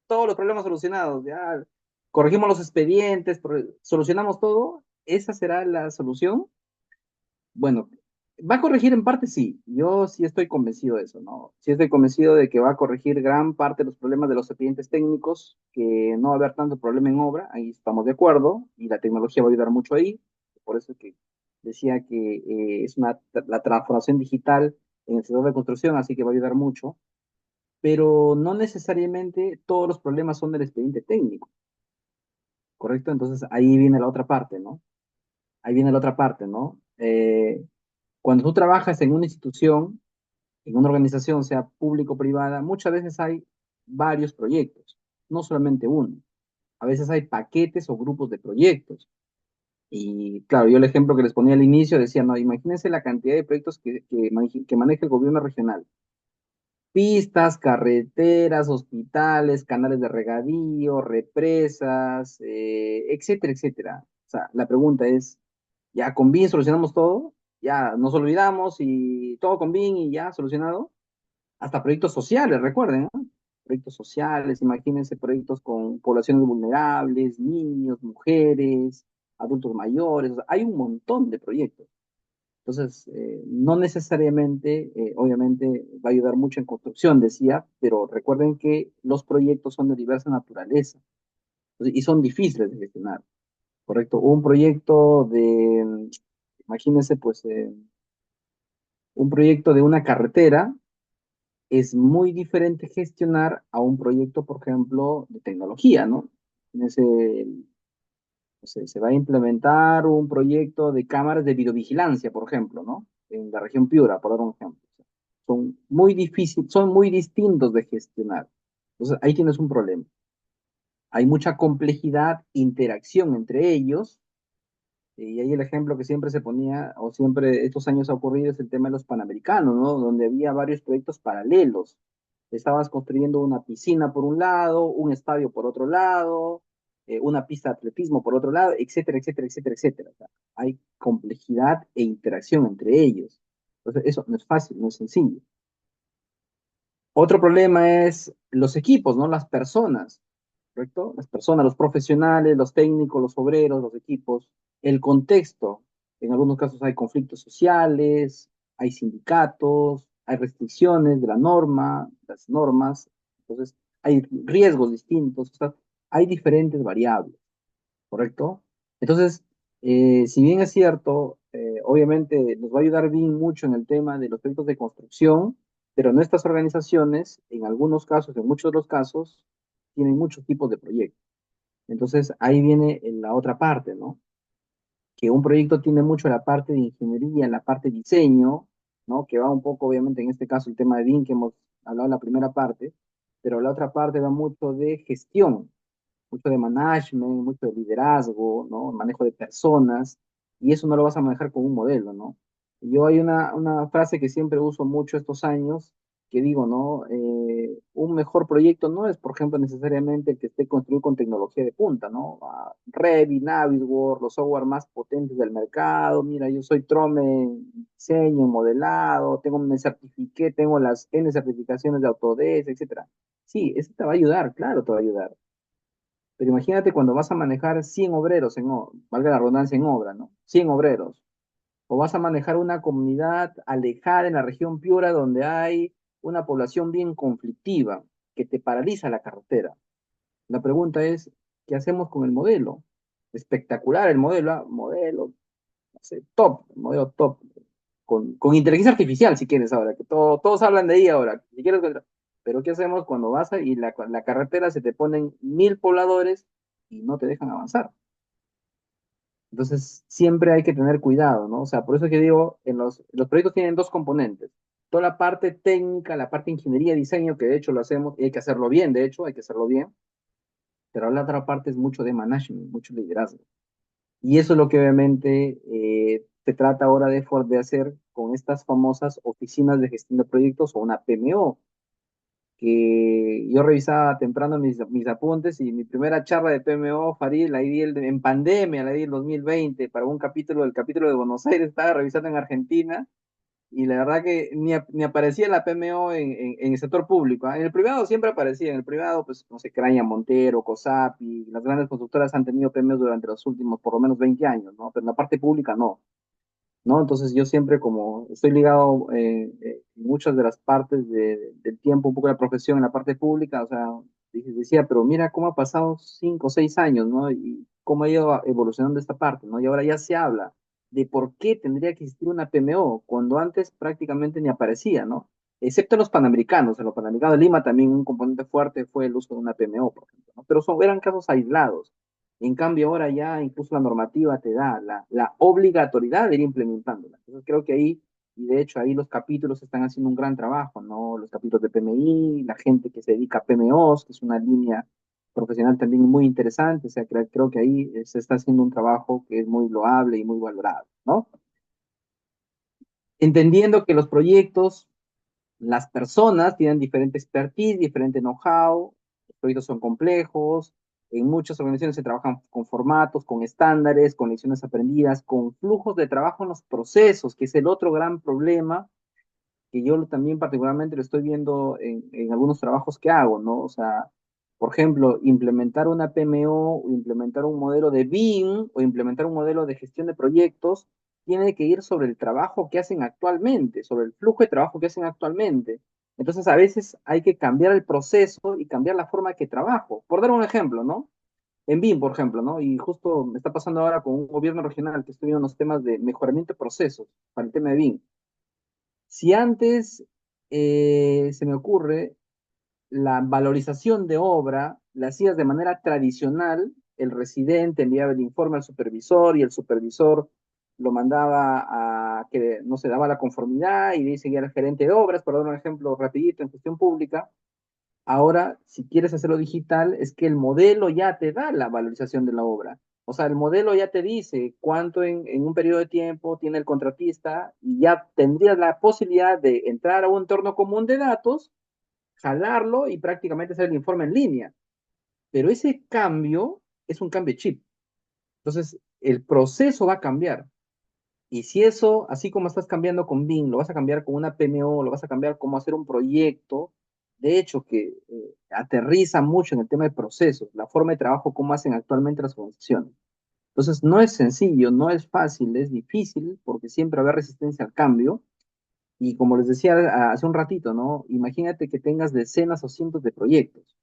[SPEAKER 2] todos los problemas solucionados, ya corregimos los expedientes, solucionamos todo. ¿Esa será la solución? Bueno, va a corregir en parte, sí. Yo sí estoy convencido de eso, ¿no? Sí estoy convencido de que va a corregir gran parte de los problemas de los expedientes técnicos, que no va a haber tanto problema en obra, ahí estamos de acuerdo, y la tecnología va a ayudar mucho ahí. Por eso es que decía que la transformación digital en el sector de construcción, así que va a ayudar mucho, pero no necesariamente todos los problemas son del expediente técnico, ¿correcto? Entonces ahí viene la otra parte, ¿no? Ahí viene la otra parte, ¿no? Cuando tú trabajas en una institución, en una organización, sea público o privada, muchas veces hay varios proyectos, no solamente uno. A veces hay paquetes o grupos de proyectos. Y claro, yo el ejemplo que les ponía al inicio decía, no, imagínense la cantidad de proyectos que maneja el gobierno regional. Pistas, carreteras, hospitales, canales de regadío, represas, etcétera, etcétera. O sea, la pregunta es, ¿ya con BIM solucionamos todo? ¿Ya nos olvidamos y todo con BIM y ya solucionado? Hasta proyectos sociales, recuerden, ¿no? Proyectos sociales, imagínense proyectos con poblaciones vulnerables, niños, mujeres, adultos mayores, o sea, hay un montón de proyectos. Entonces, no necesariamente, obviamente, va a ayudar mucho en construcción, decía, pero recuerden que los proyectos son de diversa naturaleza y son difíciles de gestionar, ¿correcto? Un proyecto imagínense, pues, un proyecto de una carretera es muy diferente gestionar a un proyecto, por ejemplo, de tecnología, ¿no? En ese, no sé, se va a implementar un proyecto de cámaras de videovigilancia, por ejemplo, ¿no? En la región Piura, por dar un ejemplo. Son muy difíciles, son muy distintos de gestionar. Entonces, ahí tienes un problema. Hay mucha complejidad, interacción entre ellos, y ahí el ejemplo que siempre se ponía, o siempre estos años ha ocurrido, es el tema de los panamericanos, ¿no? Donde había varios proyectos paralelos. Estabas construyendo una piscina por un lado, un estadio por otro lado, una pista de atletismo por otro lado, etcétera, etcétera, etcétera, etcétera. O sea, hay complejidad e interacción entre ellos. Entonces, eso no es fácil, no es sencillo. Otro problema es los equipos, ¿no? Las personas, ¿correcto? Las personas, los profesionales, los técnicos, los obreros, los equipos, el contexto. En algunos casos hay conflictos sociales, hay sindicatos, hay restricciones de la norma, las normas, entonces hay riesgos distintos, o sea, hay diferentes variables, ¿correcto? Entonces, si bien es cierto, obviamente nos va a ayudar bien mucho en el tema de los proyectos de construcción, pero nuestras organizaciones, en algunos casos, en muchos de los casos, tienen muchos tipos de proyectos. Entonces, ahí viene en la otra parte, ¿no? Que un proyecto tiene mucho la parte de ingeniería, la parte de diseño, ¿no? Que va un poco, obviamente, en este caso, el tema de BIM que hemos hablado en la primera parte, pero la otra parte va mucho de gestión, mucho de management, mucho de liderazgo, ¿no? Manejo de personas, y eso no lo vas a manejar con un modelo, ¿no? Yo hay una frase que siempre uso mucho estos años, que digo, ¿no? Un mejor proyecto no es, por ejemplo, necesariamente el que esté construido con tecnología de punta, ¿no? Revit, Navisworks, los software más potentes del mercado, mira, yo soy Trome en diseño, en modelado, me certifiqué, tengo las N certificaciones de Autodesk, etcétera. Sí, eso te va a ayudar, claro, te va a ayudar, pero imagínate cuando vas a manejar 100 obreros, valga la redundancia, en obra, ¿no? 100 obreros. O vas a manejar una comunidad alejada en la región Piura donde hay una población bien conflictiva que te paraliza la carretera. La pregunta es, ¿qué hacemos con el modelo? Espectacular el modelo, modelo, no sé, top, modelo top, con inteligencia artificial, si quieres ahora, que todos hablan de ahí ahora, si quieres, pero ¿qué hacemos cuando vas y la carretera se te ponen 1000 pobladores y no te dejan avanzar? Entonces, siempre hay que tener cuidado, ¿no? O sea, por eso es que digo, los proyectos tienen dos componentes. Toda la parte técnica, la parte de ingeniería, diseño, que de hecho lo hacemos, y hay que hacerlo bien, de hecho, hay que hacerlo bien, pero la otra parte es mucho de management, mucho liderazgo. Y eso es lo que obviamente se trata ahora de hacer con estas famosas oficinas de gestión de proyectos o una PMO, que yo revisaba temprano mis apuntes y mi primera charla de PMO, Farid, la di en pandemia, la di en 2020, para un capítulo del capítulo de Buenos Aires, estaba revisando en Argentina, y la verdad que ni aparecía la PMO en el sector público. ¿Ah? En el privado siempre aparecía, en el privado, pues, no sé, Craña, Montero, COSAPI, las grandes constructoras han tenido PMOs durante los últimos, por lo menos, 20 años, ¿no? Pero en la parte pública no. ¿No? Entonces yo siempre como estoy ligado en muchas de las partes del tiempo, un poco de la profesión en la parte pública, o sea, decía, pero mira cómo ha pasado 5 o 6 años, ¿no? Y cómo ha ido evolucionando esta parte, ¿no? Y ahora ya se habla de por qué tendría que existir una PMO, cuando antes prácticamente ni aparecía, ¿no? Excepto en los panamericanos, en los panamericanos de Lima también un componente fuerte fue el uso de una PMO, por ejemplo, ¿no? Pero eran casos aislados. En cambio, ahora ya incluso la normativa te da la obligatoriedad de ir implementándola. Entonces creo que ahí, y de hecho ahí los capítulos están haciendo un gran trabajo, ¿no? Los capítulos de PMI, la gente que se dedica a PMOs, que es una línea profesional también muy interesante. O sea, creo que ahí se está haciendo un trabajo que es muy loable y muy valorado, ¿no? Entendiendo que los proyectos, las personas tienen diferente expertise, diferente know-how, los proyectos son complejos, en muchas organizaciones se trabajan con formatos, con estándares, con lecciones aprendidas, con flujos de trabajo en los procesos, que es el otro gran problema que yo también particularmente lo estoy viendo en algunos trabajos que hago, ¿no? O sea, por ejemplo, implementar una PMO o implementar un modelo de BIM o implementar un modelo de gestión de proyectos tiene que ir sobre el trabajo que hacen actualmente, sobre el flujo de trabajo que hacen actualmente. Entonces, a veces hay que cambiar el proceso y cambiar la forma que trabajo. Por dar un ejemplo, ¿no? En BIM, por ejemplo, ¿no? Y justo me está pasando ahora con un gobierno regional que estoy viendo unos temas de mejoramiento de procesos para el tema de BIM. Si antes se me ocurre la valorización de obra, la hacías de manera tradicional, el residente enviaba el informe al supervisor y el supervisor lo mandaba a que no se daba la conformidad y de ahí seguía el gerente de obras, por dar un ejemplo rapidito en gestión pública. Ahora, si quieres hacerlo digital, es que el modelo ya te da la valorización de la obra. O sea, el modelo ya te dice cuánto en un periodo de tiempo tiene el contratista y ya tendrías la posibilidad de entrar a un entorno común de datos, jalarlo y prácticamente hacer el informe en línea. Pero ese cambio es un cambio chip. Entonces, el proceso va a cambiar. Y si eso, así como estás cambiando con BIM, lo vas a cambiar con una PMO, lo vas a cambiar como hacer un proyecto, de hecho que aterriza mucho en el tema de procesos, la forma de trabajo, cómo hacen actualmente las organizaciones. Entonces, no es sencillo, no es fácil, es difícil, porque siempre va a haber resistencia al cambio. Y como les decía hace un ratito, ¿no? Imagínate que tengas decenas o cientos de proyectos.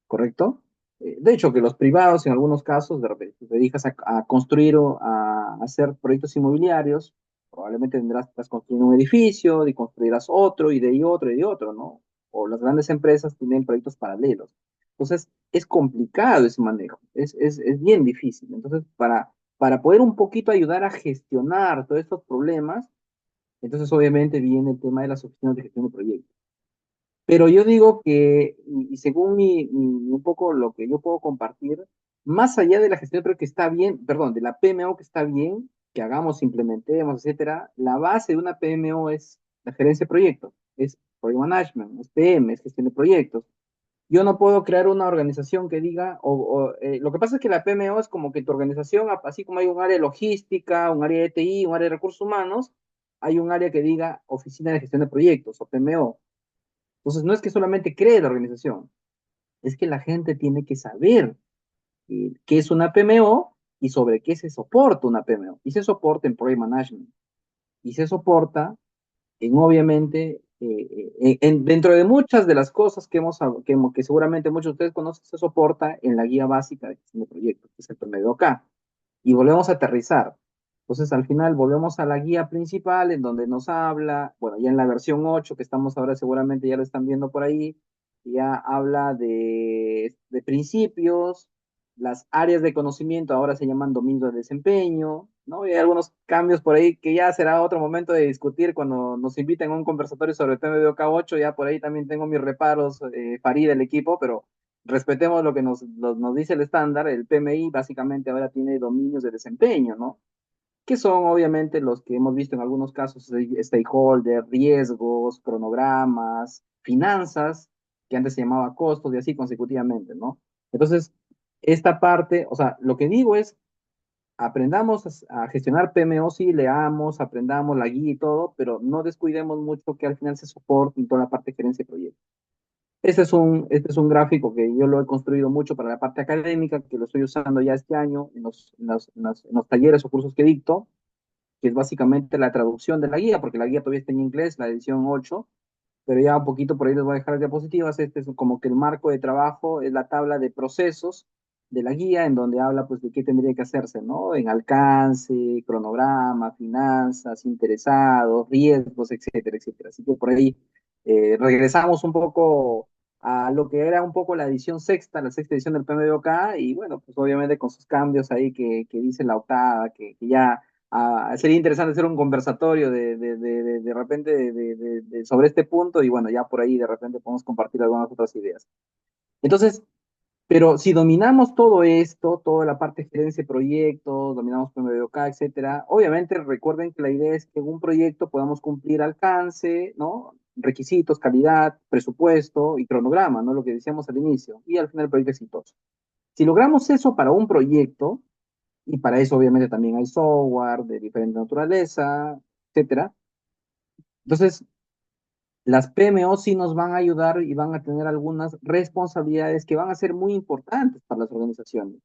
[SPEAKER 2] ¿Correcto? De hecho, que los privados en algunos casos, de repente, te dedicas a construir o a hacer proyectos inmobiliarios, probablemente tendrás, estás construyendo un edificio, y construirás otro, y de ahí otro, y de otro, ¿no? O las grandes empresas tienen proyectos paralelos. Entonces, es complicado ese manejo, es bien difícil. Entonces, para poder un poquito ayudar a gestionar todos estos problemas, entonces obviamente viene el tema de las oficinas de gestión de proyectos. Pero yo digo que, y según un poco lo que yo puedo compartir, más allá de la gestión, creo que está bien, perdón, de la PMO que está bien, que hagamos, implementemos, etcétera, la base de una PMO es la gerencia de proyectos, es Project Management, es PM, es gestión de proyectos. Yo no puedo crear una organización que diga, lo que pasa es que la PMO es como que tu organización, así como hay un área de logística, un área de TI, un área de recursos humanos, hay un área que diga Oficina de Gestión de Proyectos o PMO. Entonces, no es que solamente cree la organización, es que la gente tiene que saber qué es una PMO y sobre qué se soporta una PMO. Y se soporta en Project Management. Y se soporta en, obviamente, dentro de muchas de las cosas que seguramente muchos de ustedes conocen, se soporta en la guía básica de gestión de proyectos, que es el PMBOK. Y volvemos a aterrizar. Entonces, al final, volvemos a la guía principal en donde nos habla, bueno, ya en la versión 8 que estamos ahora, seguramente ya lo están viendo por ahí, ya habla de principios, las áreas de conocimiento ahora se llaman dominios de desempeño, ¿no? Y hay algunos cambios por ahí que ya será otro momento de discutir cuando nos inviten a un conversatorio sobre PMBOK 8, ya por ahí también tengo mis reparos, Farid, del equipo, pero respetemos lo que nos dice el estándar. El PMI básicamente ahora tiene dominios de desempeño, ¿no? Que son obviamente los que hemos visto en algunos casos, stakeholder, riesgos, cronogramas, finanzas, que antes se llamaba costos y así consecutivamente, ¿no? Entonces, esta parte, o sea, lo que digo es, aprendamos a gestionar PMO, sí, leamos, aprendamos la guía y todo, pero no descuidemos mucho que al final se soporte en toda la parte de gerencia de proyectos. Este es un gráfico que yo lo he construido mucho para la parte académica, que lo estoy usando ya este año en los talleres o cursos que dicto, que es básicamente la traducción de la guía, porque la guía todavía está en inglés, la edición 8, pero ya un poquito por ahí les voy a dejar las diapositivas. Este es como que el marco de trabajo, es la tabla de procesos de la guía, en donde habla pues de qué tendría que hacerse, ¿no? En alcance, cronograma, finanzas, interesados, riesgos, etcétera, etcétera. Así que por ahí regresamos un poco a lo que era un poco la edición sexta, la sexta edición del PMBOK, y bueno, pues obviamente con sus cambios ahí que dice la octava, que ya sería interesante hacer un conversatorio de repente sobre este punto y bueno, ya por ahí de repente podemos compartir algunas otras ideas. Entonces, pero si dominamos todo esto, toda la parte de gerencia de proyectos, dominamos PMBOK, etcétera, obviamente recuerden que la idea es que en un proyecto podamos cumplir alcance, ¿no? Requisitos, calidad, presupuesto y cronograma, ¿no? Lo que decíamos al inicio, y al final el proyecto es exitoso. Si logramos eso para un proyecto, y para eso obviamente también hay software de diferente naturaleza, etcétera. Entonces, las PMO sí nos van a ayudar y van a tener algunas responsabilidades que van a ser muy importantes para las organizaciones,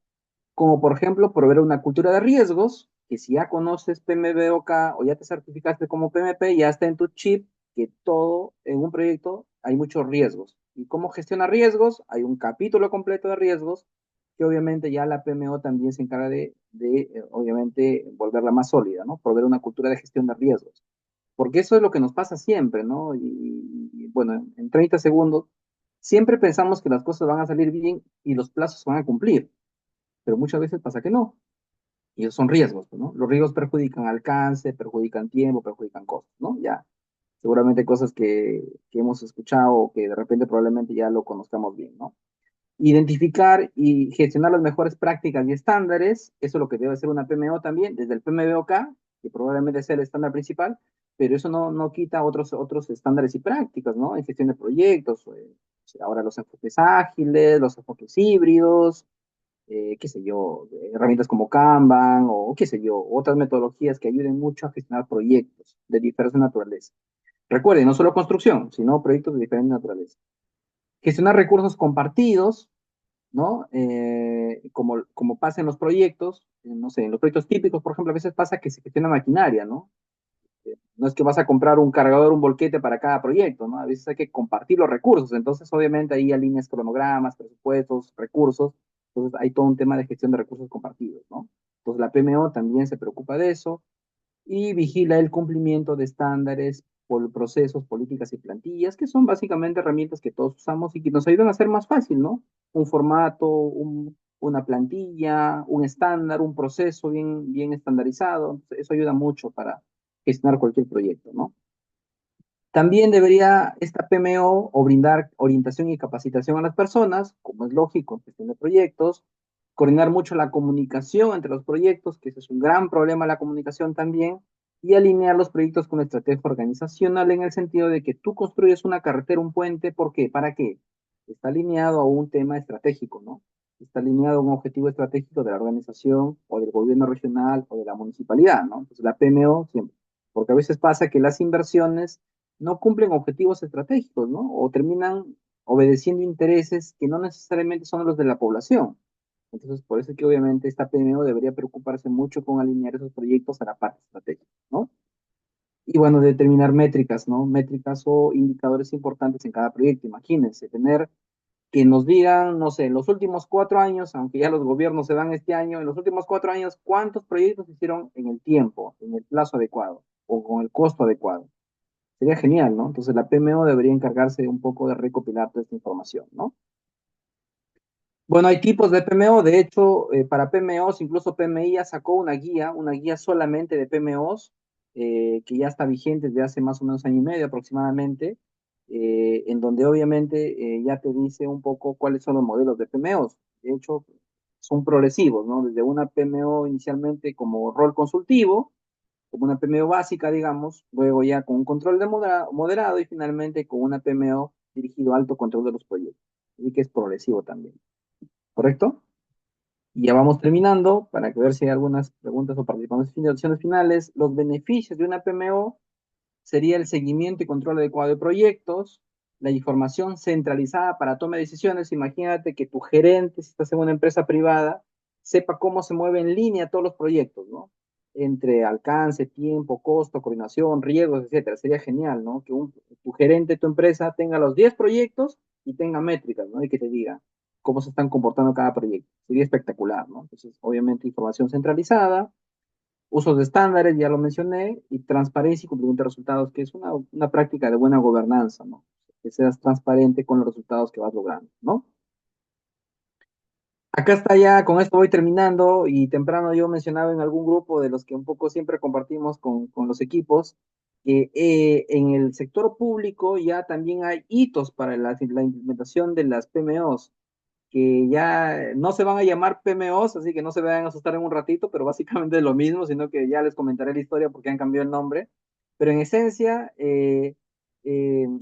[SPEAKER 2] como por ejemplo proveer una cultura de riesgos, que si ya conoces PMBOK o ya te certificaste como PMP, ya está en tu chip que todo en un proyecto hay muchos riesgos. ¿Y cómo gestiona riesgos? Hay un capítulo completo de riesgos que obviamente ya la PMO también se encarga obviamente, volverla más sólida, ¿no? Proveer una cultura de gestión de riesgos. Porque eso es lo que nos pasa siempre, ¿no? Y bueno, en 30 segundos, siempre pensamos que las cosas van a salir bien y los plazos se van a cumplir, pero muchas veces pasa que no. Y esos son riesgos, ¿no? Los riesgos perjudican alcance, perjudican tiempo, perjudican costos, ¿no? Ya, seguramente cosas que hemos escuchado o que de repente probablemente ya lo conozcamos bien, ¿no? Identificar y gestionar las mejores prácticas y estándares, eso es lo que debe hacer una PMO también, desde el PMBOK, que probablemente sea el estándar principal, pero eso no quita otros estándares y prácticas, ¿no? En gestión de proyectos, ahora los enfoques ágiles, los enfoques híbridos, qué sé yo, herramientas como Kanban o qué sé yo, otras metodologías que ayuden mucho a gestionar proyectos de diferente naturaleza. Recuerden, no solo construcción, sino proyectos de diferente naturaleza. Gestionar recursos compartidos, ¿no? Como pasa en los proyectos, no sé, en los proyectos típicos, por ejemplo, a veces pasa que se gestiona maquinaria, ¿no? No es que vas a comprar un cargador, un volquete para cada proyecto, ¿no? A veces hay que compartir los recursos, entonces obviamente ahí alineas cronogramas, presupuestos, recursos, entonces hay todo un tema de gestión de recursos compartidos, ¿no? Entonces la PMO también se preocupa de eso y vigila el cumplimiento de estándares, por procesos, políticas y plantillas, que son básicamente herramientas que todos usamos y que nos ayudan a hacer más fácil, ¿no? Un formato, una plantilla, un estándar, un proceso bien estandarizado. Eso ayuda mucho para gestionar cualquier proyecto, ¿no? También debería esta PMO o brindar orientación y capacitación a las personas, como es lógico en gestión de proyectos, coordinar mucho la comunicación entre los proyectos, que ese es un gran problema la comunicación también, y alinear los proyectos con la estrategia organizacional en el sentido de que tú construyes una carretera, un puente, ¿por qué? ¿Para qué? Está alineado a un tema estratégico, ¿no? Está alineado a un objetivo estratégico de la organización o del gobierno regional o de la municipalidad, ¿no? Entonces la PMO siempre, porque a veces pasa que las inversiones no cumplen objetivos estratégicos, ¿no? O terminan obedeciendo intereses que no necesariamente son los de la población. Entonces, por eso es que obviamente esta PMO debería preocuparse mucho con alinear esos proyectos a la parte estratégica, ¿no? Y bueno, determinar métricas, ¿no? Métricas o indicadores importantes en cada proyecto. Imagínense, tener que nos digan, no sé, en los últimos 4 años, aunque ya los gobiernos se dan este año, en los últimos 4 años, ¿cuántos proyectos se hicieron en el tiempo, en el plazo adecuado o con el costo adecuado? Sería genial, ¿no? Entonces la PMO debería encargarse un poco de recopilar toda esta información, ¿no? Bueno, hay tipos de PMO, de hecho, para PMOs, incluso PMI ya sacó una guía solamente de PMOs, que ya está vigente desde hace más o menos año y medio aproximadamente, en donde obviamente ya te dice un poco cuáles son los modelos de PMOs. De hecho, son progresivos, ¿no? Desde una PMO inicialmente como rol consultivo, como una PMO básica, digamos, luego ya con un control de moderado y finalmente con una PMO dirigido a alto control de los proyectos. Así que es progresivo también. ¿Correcto? Y ya vamos terminando para que ver si hay algunas preguntas o participaciones finales. Los beneficios de una PMO sería el seguimiento y control adecuado de proyectos, la información centralizada para toma de decisiones. Imagínate que tu gerente, si estás en una empresa privada, sepa cómo se mueve en línea todos los proyectos, ¿no? Entre alcance, tiempo, costo, coordinación, riesgos, etcétera. Sería genial, ¿no? Que tu gerente, tu empresa tenga los 10 proyectos y tenga métricas, ¿no? Y que te diga cómo se están comportando cada proyecto. Sería espectacular, ¿no? Entonces, obviamente, información centralizada, usos de estándares, ya lo mencioné, y transparencia y cumplimiento de resultados, que es una práctica de buena gobernanza, ¿no? Que seas transparente con los resultados que vas logrando, ¿no? Acá está ya, con esto voy terminando, y temprano yo mencionaba en algún grupo de los que un poco siempre compartimos con los equipos, que en el sector público ya también hay hitos para la implementación de las PMOs, que ya no se van a llamar PMOs, así que no se vayan a asustar en un ratito, pero básicamente es lo mismo, sino que ya les comentaré la historia porque han cambiado el nombre. Pero en esencia,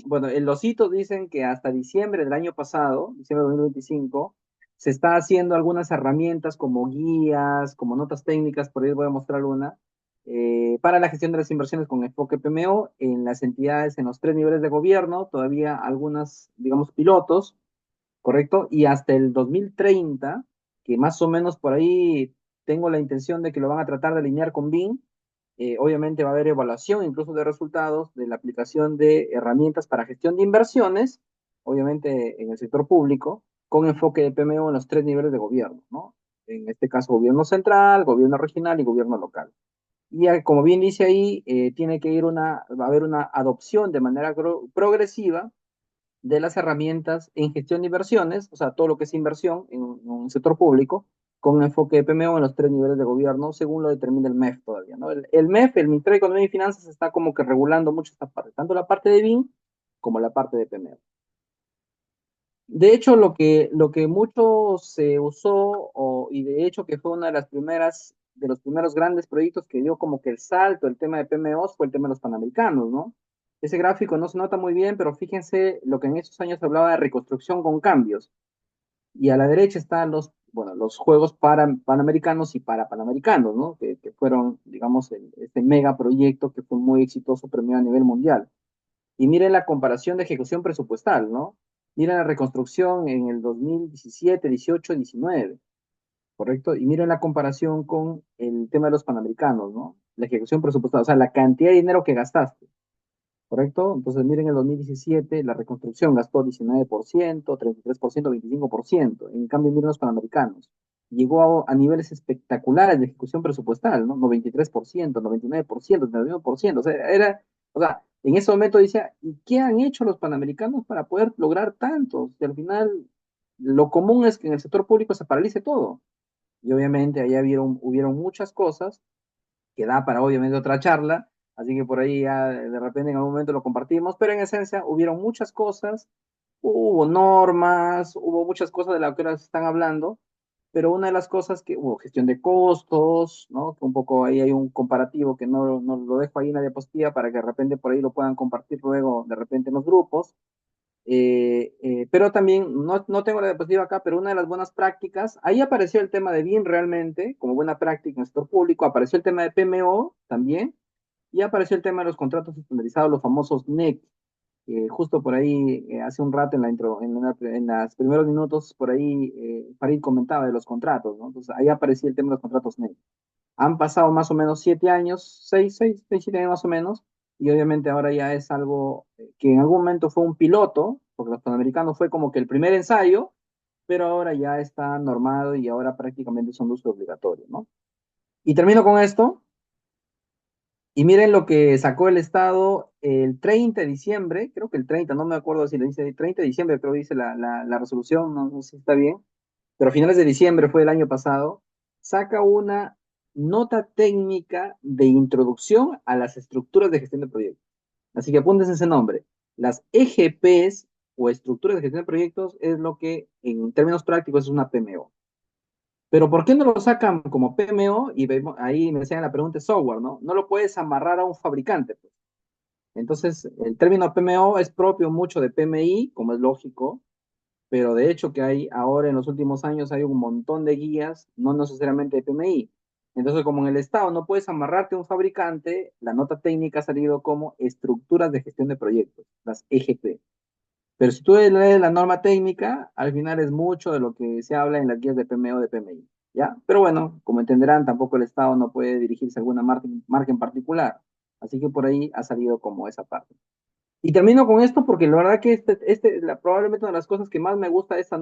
[SPEAKER 2] bueno, en los hitos dicen que hasta diciembre del año pasado, diciembre de 2025, se está haciendo algunas herramientas como guías, como notas técnicas, por ahí les voy a mostrar una, para la gestión de las inversiones con enfoque PMO en las entidades, en los 3 niveles de gobierno, todavía algunas, digamos, pilotos, ¿correcto? Y hasta el 2030, que más o menos por ahí tengo la intención de que lo van a tratar de alinear con BIM, obviamente va a haber evaluación incluso de resultados de la aplicación de herramientas para gestión de inversiones, obviamente en el sector público, con enfoque de PMO en los 3 niveles de gobierno, ¿no? En este caso, gobierno central, gobierno regional y gobierno local. Y como bien dice ahí, tiene que ir va a haber una adopción de manera progresiva de las herramientas en gestión de inversiones, o sea, todo lo que es inversión en un sector público, con un enfoque de PMO en los 3 niveles de gobierno, según lo determina el MEF todavía, ¿no? El MEF, el Ministerio de Economía y Finanzas, está como que regulando mucho esta parte, tanto la parte de BIM como la parte de PMO. De hecho, lo que mucho se usó, y de hecho que fue una de los primeros grandes proyectos que dio como que el salto, el tema de PMOs, fue el tema de los panamericanos, ¿no? Ese gráfico no se nota muy bien, pero fíjense lo que en esos años se hablaba de reconstrucción con cambios. Y a la derecha están bueno, los Juegos Panamericanos y para Panamericanos, ¿no? Que fueron, digamos, este mega proyecto que fue muy exitoso, premiado a nivel mundial. Y miren la comparación de ejecución presupuestal, ¿no? Miren la reconstrucción en el 2017, 18, 19, ¿correcto? Y miren la comparación con el tema de los panamericanos, ¿no? La ejecución presupuestal, o sea, la cantidad de dinero que gastaste, ¿correcto? Entonces miren el 2017, la reconstrucción gastó 19%, 33%, 25%. En cambio, miren los panamericanos. Llegó a niveles espectaculares de ejecución presupuestal, ¿no? 93%, 99%, 99%. O sea, en ese momento decía, ¿y qué han hecho los panamericanos para poder lograr tanto? Y al final, lo común es que en el sector público se paralice todo. Y obviamente allá hubieron muchas cosas que da para obviamente otra charla, así que por ahí ya de repente en algún momento lo compartimos, pero en esencia hubieron muchas cosas, hubo normas, hubo muchas cosas de las que ahora se están hablando, pero una de las cosas que hubo gestión de costos, ¿no? Que un poco ahí hay un comparativo que no lo dejo ahí en la diapositiva para que de repente por ahí lo puedan compartir luego de repente en los grupos. Pero también, no tengo la diapositiva acá, pero una de las buenas prácticas, ahí apareció el tema de BIM realmente, como buena práctica en el sector público, apareció el tema de PMO también, y apareció el tema de los contratos estandarizados, los famosos NEC. Justo por ahí, hace un rato en la intro, en los primeros minutos, por ahí Farid comentaba de los contratos, ¿no? Entonces ahí aparecía el tema de los contratos NEC. Han pasado más o menos 7 años, 6, 7 años más o menos, y obviamente ahora ya es algo que en algún momento fue un piloto, porque los Panamericanos fue como que el primer ensayo, pero ahora ya está normado y ahora prácticamente son de uso obligatorio, ¿no? Y termino con esto, y miren lo que sacó el Estado el 30 de diciembre, creo que el 30, no me acuerdo si le dice el 30 de diciembre, creo que dice la resolución, no sé si está bien, pero a finales de diciembre fue el año pasado, saca una nota técnica de introducción a las estructuras de gestión de proyectos. Así que apúntense ese nombre. Las EGPs o estructuras de gestión de proyectos es lo que en términos prácticos es una PMO. Pero ¿por qué no lo sacan como PMO? Y ahí me hacían la pregunta de software, ¿no? No lo puedes amarrar a un fabricante, pues. Entonces, el término PMO es propio mucho de PMI, como es lógico, pero de hecho que hay ahora en los últimos años hay un montón de guías, no necesariamente de PMI. Entonces, como en el Estado no puedes amarrarte a un fabricante, la nota técnica ha salido como estructuras de gestión de proyectos, las EGP. Pero si tú lees la norma técnica, al final es mucho de lo que se habla en las guías de PMO o de PMI, ¿ya? Pero bueno, como entenderán, tampoco el Estado no puede dirigirse a alguna marca en particular. Así que por ahí ha salido como esa parte. Y termino con esto porque la verdad que probablemente una de las cosas que más me gusta de esta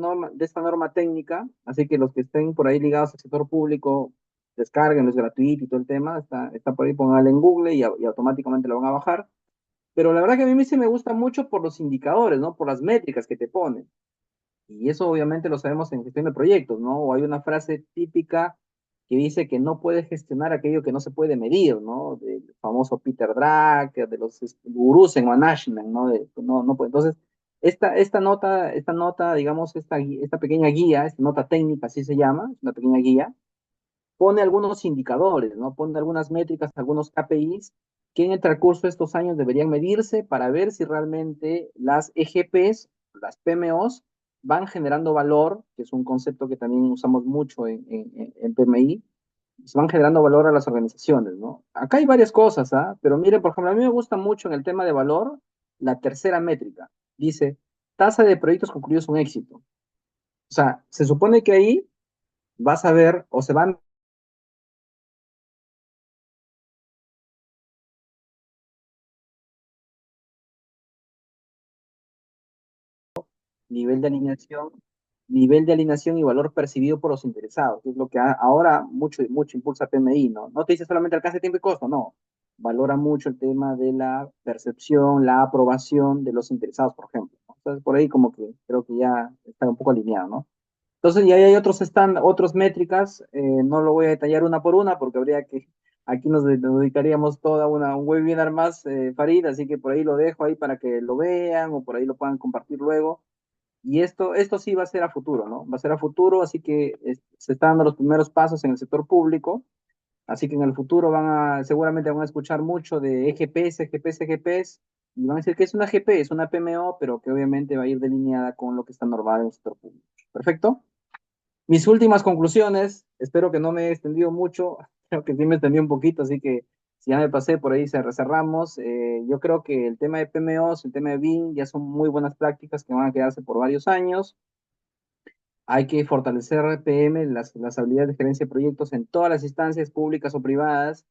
[SPEAKER 2] norma técnica, así que los que estén por ahí ligados al sector público, descarguen, es gratuito y todo el tema, está por ahí, pónganlo en Google y automáticamente lo van a bajar. Pero la verdad que a mí sí me gusta mucho por los indicadores, ¿no? Por las métricas que te ponen. Y eso obviamente lo sabemos en gestión de proyectos, ¿no? O hay una frase típica que dice que no puedes gestionar aquello que no se puede medir, ¿no? Del famoso Peter Drucker, de los gurús en management, ¿no? No puede. Entonces, esta nota, digamos, esta pequeña guía, esta nota técnica, así se llama, es una pequeña guía, pone algunos indicadores, ¿no? Pone algunas métricas, algunos KPIs que en el transcurso de estos años deberían medirse para ver si realmente las EGPs, las PMOs, van generando valor, que es un concepto que también usamos mucho en PMI, se van generando valor a las organizaciones, ¿no? Acá hay varias cosas, ¿ah? Pero miren, por ejemplo, a mí me gusta mucho en el tema de valor la tercera métrica. Dice, tasa de proyectos concluidos un éxito. O sea, se supone que ahí vas a ver o se van nivel de alineación, nivel de alineación y valor percibido por los interesados, que es lo que ahora mucho impulsa PMI, ¿no? No te dice solamente alcance, tiempo y costo, no. Valora mucho el tema de la percepción, la aprobación de los interesados, por ejemplo, ¿no? Entonces, por ahí como que creo que ya está un poco alineado, ¿no? Entonces, ya hay otros métricas, no lo voy a detallar una por una porque aquí nos dedicaríamos un webinar más, Farid, así que por ahí lo dejo ahí para que lo vean o por ahí lo puedan compartir luego. Y esto sí va a ser a futuro, ¿no? Va a ser a futuro, así que se están dando los primeros pasos en el sector público, así que en el futuro seguramente van a escuchar mucho de EGPs, EGPs, EGPs, y van a decir que es una GP, es una PMO, pero que obviamente va a ir delineada con lo que está normal en el sector público. ¿Perfecto? Mis últimas conclusiones, espero que no me he extendido mucho, creo que sí me extendí un poquito, así que si ya me pasé por ahí, cerramos. Yo creo que el tema de PMOs, el tema de BIM, ya son muy buenas prácticas que van a quedarse por varios años. Hay que fortalecer PM, las habilidades de gerencia de proyectos en todas las instancias públicas o privadas.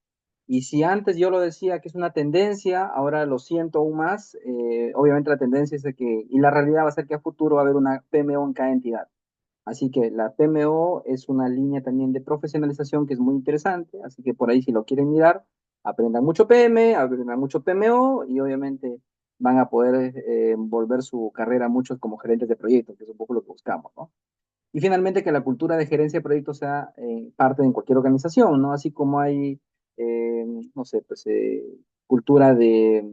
[SPEAKER 2] Y si antes yo lo decía que es una tendencia, ahora lo siento aún más. Obviamente la tendencia es de que, y la realidad va a ser que a futuro va a haber una PMO en cada entidad. Así que la PMO es una línea también de profesionalización que es muy interesante. Así que por ahí si lo quieren mirar, aprendan mucho PM, aprendan mucho PMO y obviamente van a poder volver su carrera muchos como gerentes de proyectos, que es un poco lo que buscamos, ¿no? Y finalmente que la cultura de gerencia de proyectos sea parte de cualquier organización, ¿no? Así como hay, no sé, pues cultura de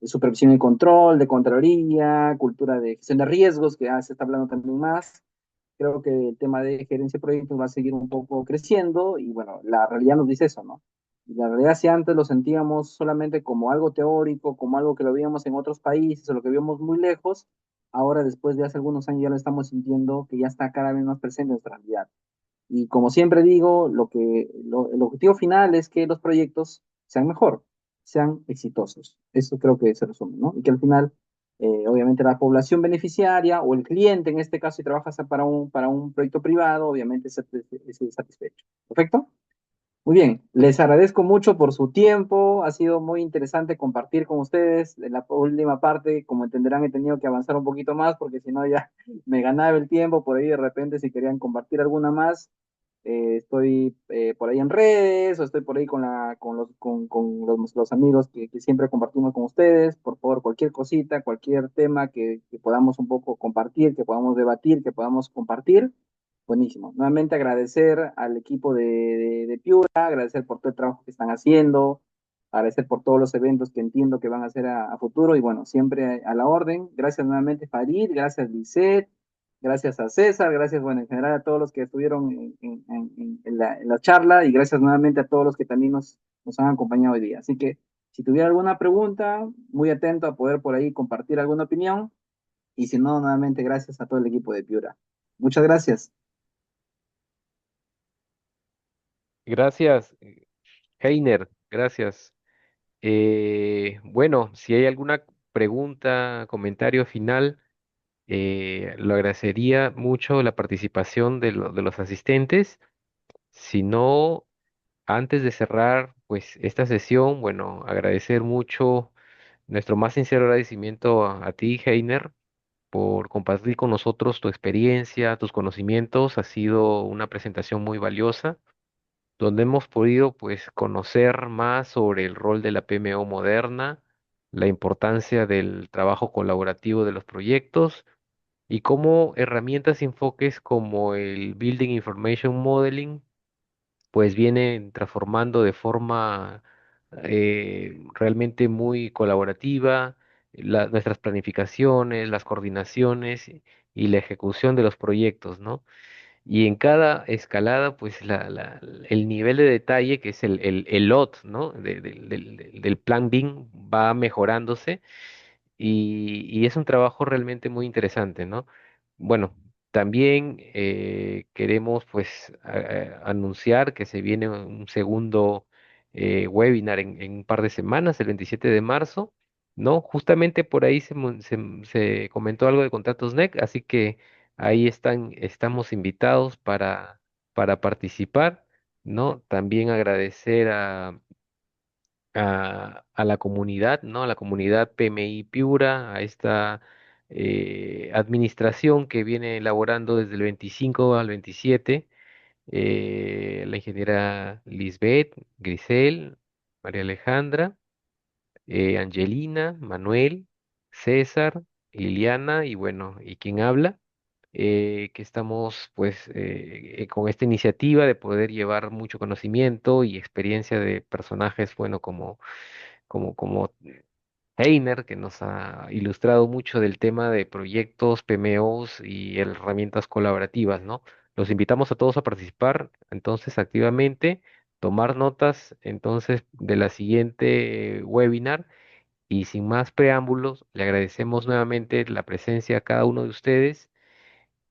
[SPEAKER 2] supervisión y control, de contraloría, cultura de gestión de riesgos, que se está hablando también más. Creo que el tema de gerencia de proyectos va a seguir un poco creciendo y bueno, la realidad nos dice eso, ¿no? Y la realidad si antes lo sentíamos solamente como algo teórico, como algo que lo veíamos en otros países o lo que veíamos muy lejos, ahora después de hace algunos años ya lo estamos sintiendo que ya está cada vez más presente en nuestra realidad. Y como siempre digo, el objetivo final es que los proyectos sean mejor, sean exitosos. Eso creo que se resume, ¿no? Y que al final, obviamente, la población beneficiaria o el cliente, en este caso, si trabajas para un proyecto privado, obviamente es satisfecho. ¿Perfecto? Muy bien, les agradezco mucho por su tiempo, ha sido muy interesante compartir con ustedes. En la última parte, como entenderán, he tenido que avanzar un poquito más porque si no ya me ganaba el tiempo por ahí de repente si querían compartir alguna más. Estoy por ahí en redes o estoy por ahí con los amigos que siempre compartimos con ustedes. Por favor, cualquier cosita, cualquier tema que podamos un poco compartir, que podamos debatir, que podamos compartir. Buenísimo. Nuevamente agradecer al equipo de Piura, agradecer por todo el trabajo que están haciendo, agradecer por todos los eventos que entiendo que van a hacer a futuro y bueno, siempre a la orden. Gracias nuevamente Farid, gracias Lisette, gracias a César, gracias bueno, en general a todos los que estuvieron en la charla y gracias nuevamente a todos los que también nos han acompañado hoy día. Así que si tuviera alguna pregunta, muy atento a poder por ahí compartir alguna opinión y si no, nuevamente gracias a todo el equipo de Piura. Muchas gracias.
[SPEAKER 1] Gracias, Heiner, gracias. Bueno, si hay alguna pregunta, comentario final, lo agradecería mucho la participación de los asistentes. Si no, antes de cerrar, pues esta sesión, bueno, agradecer mucho nuestro más sincero agradecimiento a ti, Heiner, por compartir con nosotros tu experiencia, tus conocimientos. Ha sido una presentación muy valiosa, donde hemos podido, pues, conocer más sobre el rol de la PMO moderna, la importancia del trabajo colaborativo de los proyectos y cómo herramientas y enfoques como el Building Information Modeling pues vienen transformando de forma realmente muy colaborativa nuestras planificaciones, las coordinaciones y la ejecución de los proyectos, ¿no? Y en cada escalada, pues el nivel de detalle, que es el LOT, ¿no? Del plan BIM va mejorándose y es un trabajo realmente muy interesante, ¿no? Bueno, también queremos pues anunciar que se viene un segundo webinar en un par de semanas, el 27 de marzo, ¿no? Justamente por ahí se comentó algo de Contratos NEC, así que ahí estamos invitados para participar, ¿no? También agradecer a la comunidad, ¿no? A la comunidad PMI Piura, a esta administración que viene elaborando desde el 25 al 27, la ingeniera Lisbeth, Grisel, María Alejandra, Angelina, Manuel, César, Liliana y bueno, y quien habla. Que estamos pues con esta iniciativa de poder llevar mucho conocimiento y experiencia de personajes, bueno, como Heiner, que nos ha ilustrado mucho del tema de proyectos, PMOs y herramientas colaborativas, ¿no? Los invitamos a todos a participar, entonces, activamente, tomar notas, entonces, de la siguiente webinar y sin más preámbulos, le agradecemos nuevamente la presencia a cada uno de ustedes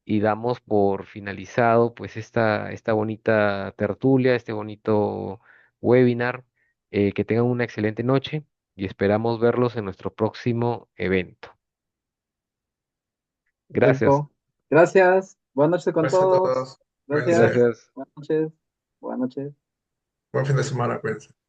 [SPEAKER 1] y damos por finalizado pues esta bonita tertulia, este bonito webinar. Que tengan una excelente noche y esperamos verlos en nuestro próximo evento. Gracias.
[SPEAKER 2] Perfecto. Gracias. Buenas noches con
[SPEAKER 4] Gracias a
[SPEAKER 2] todos.
[SPEAKER 4] todos.
[SPEAKER 2] Gracias.
[SPEAKER 4] Cuídense.
[SPEAKER 1] Gracias.
[SPEAKER 2] Buenas noches. Buenas noches.
[SPEAKER 4] Buen fin de semana, cuídense.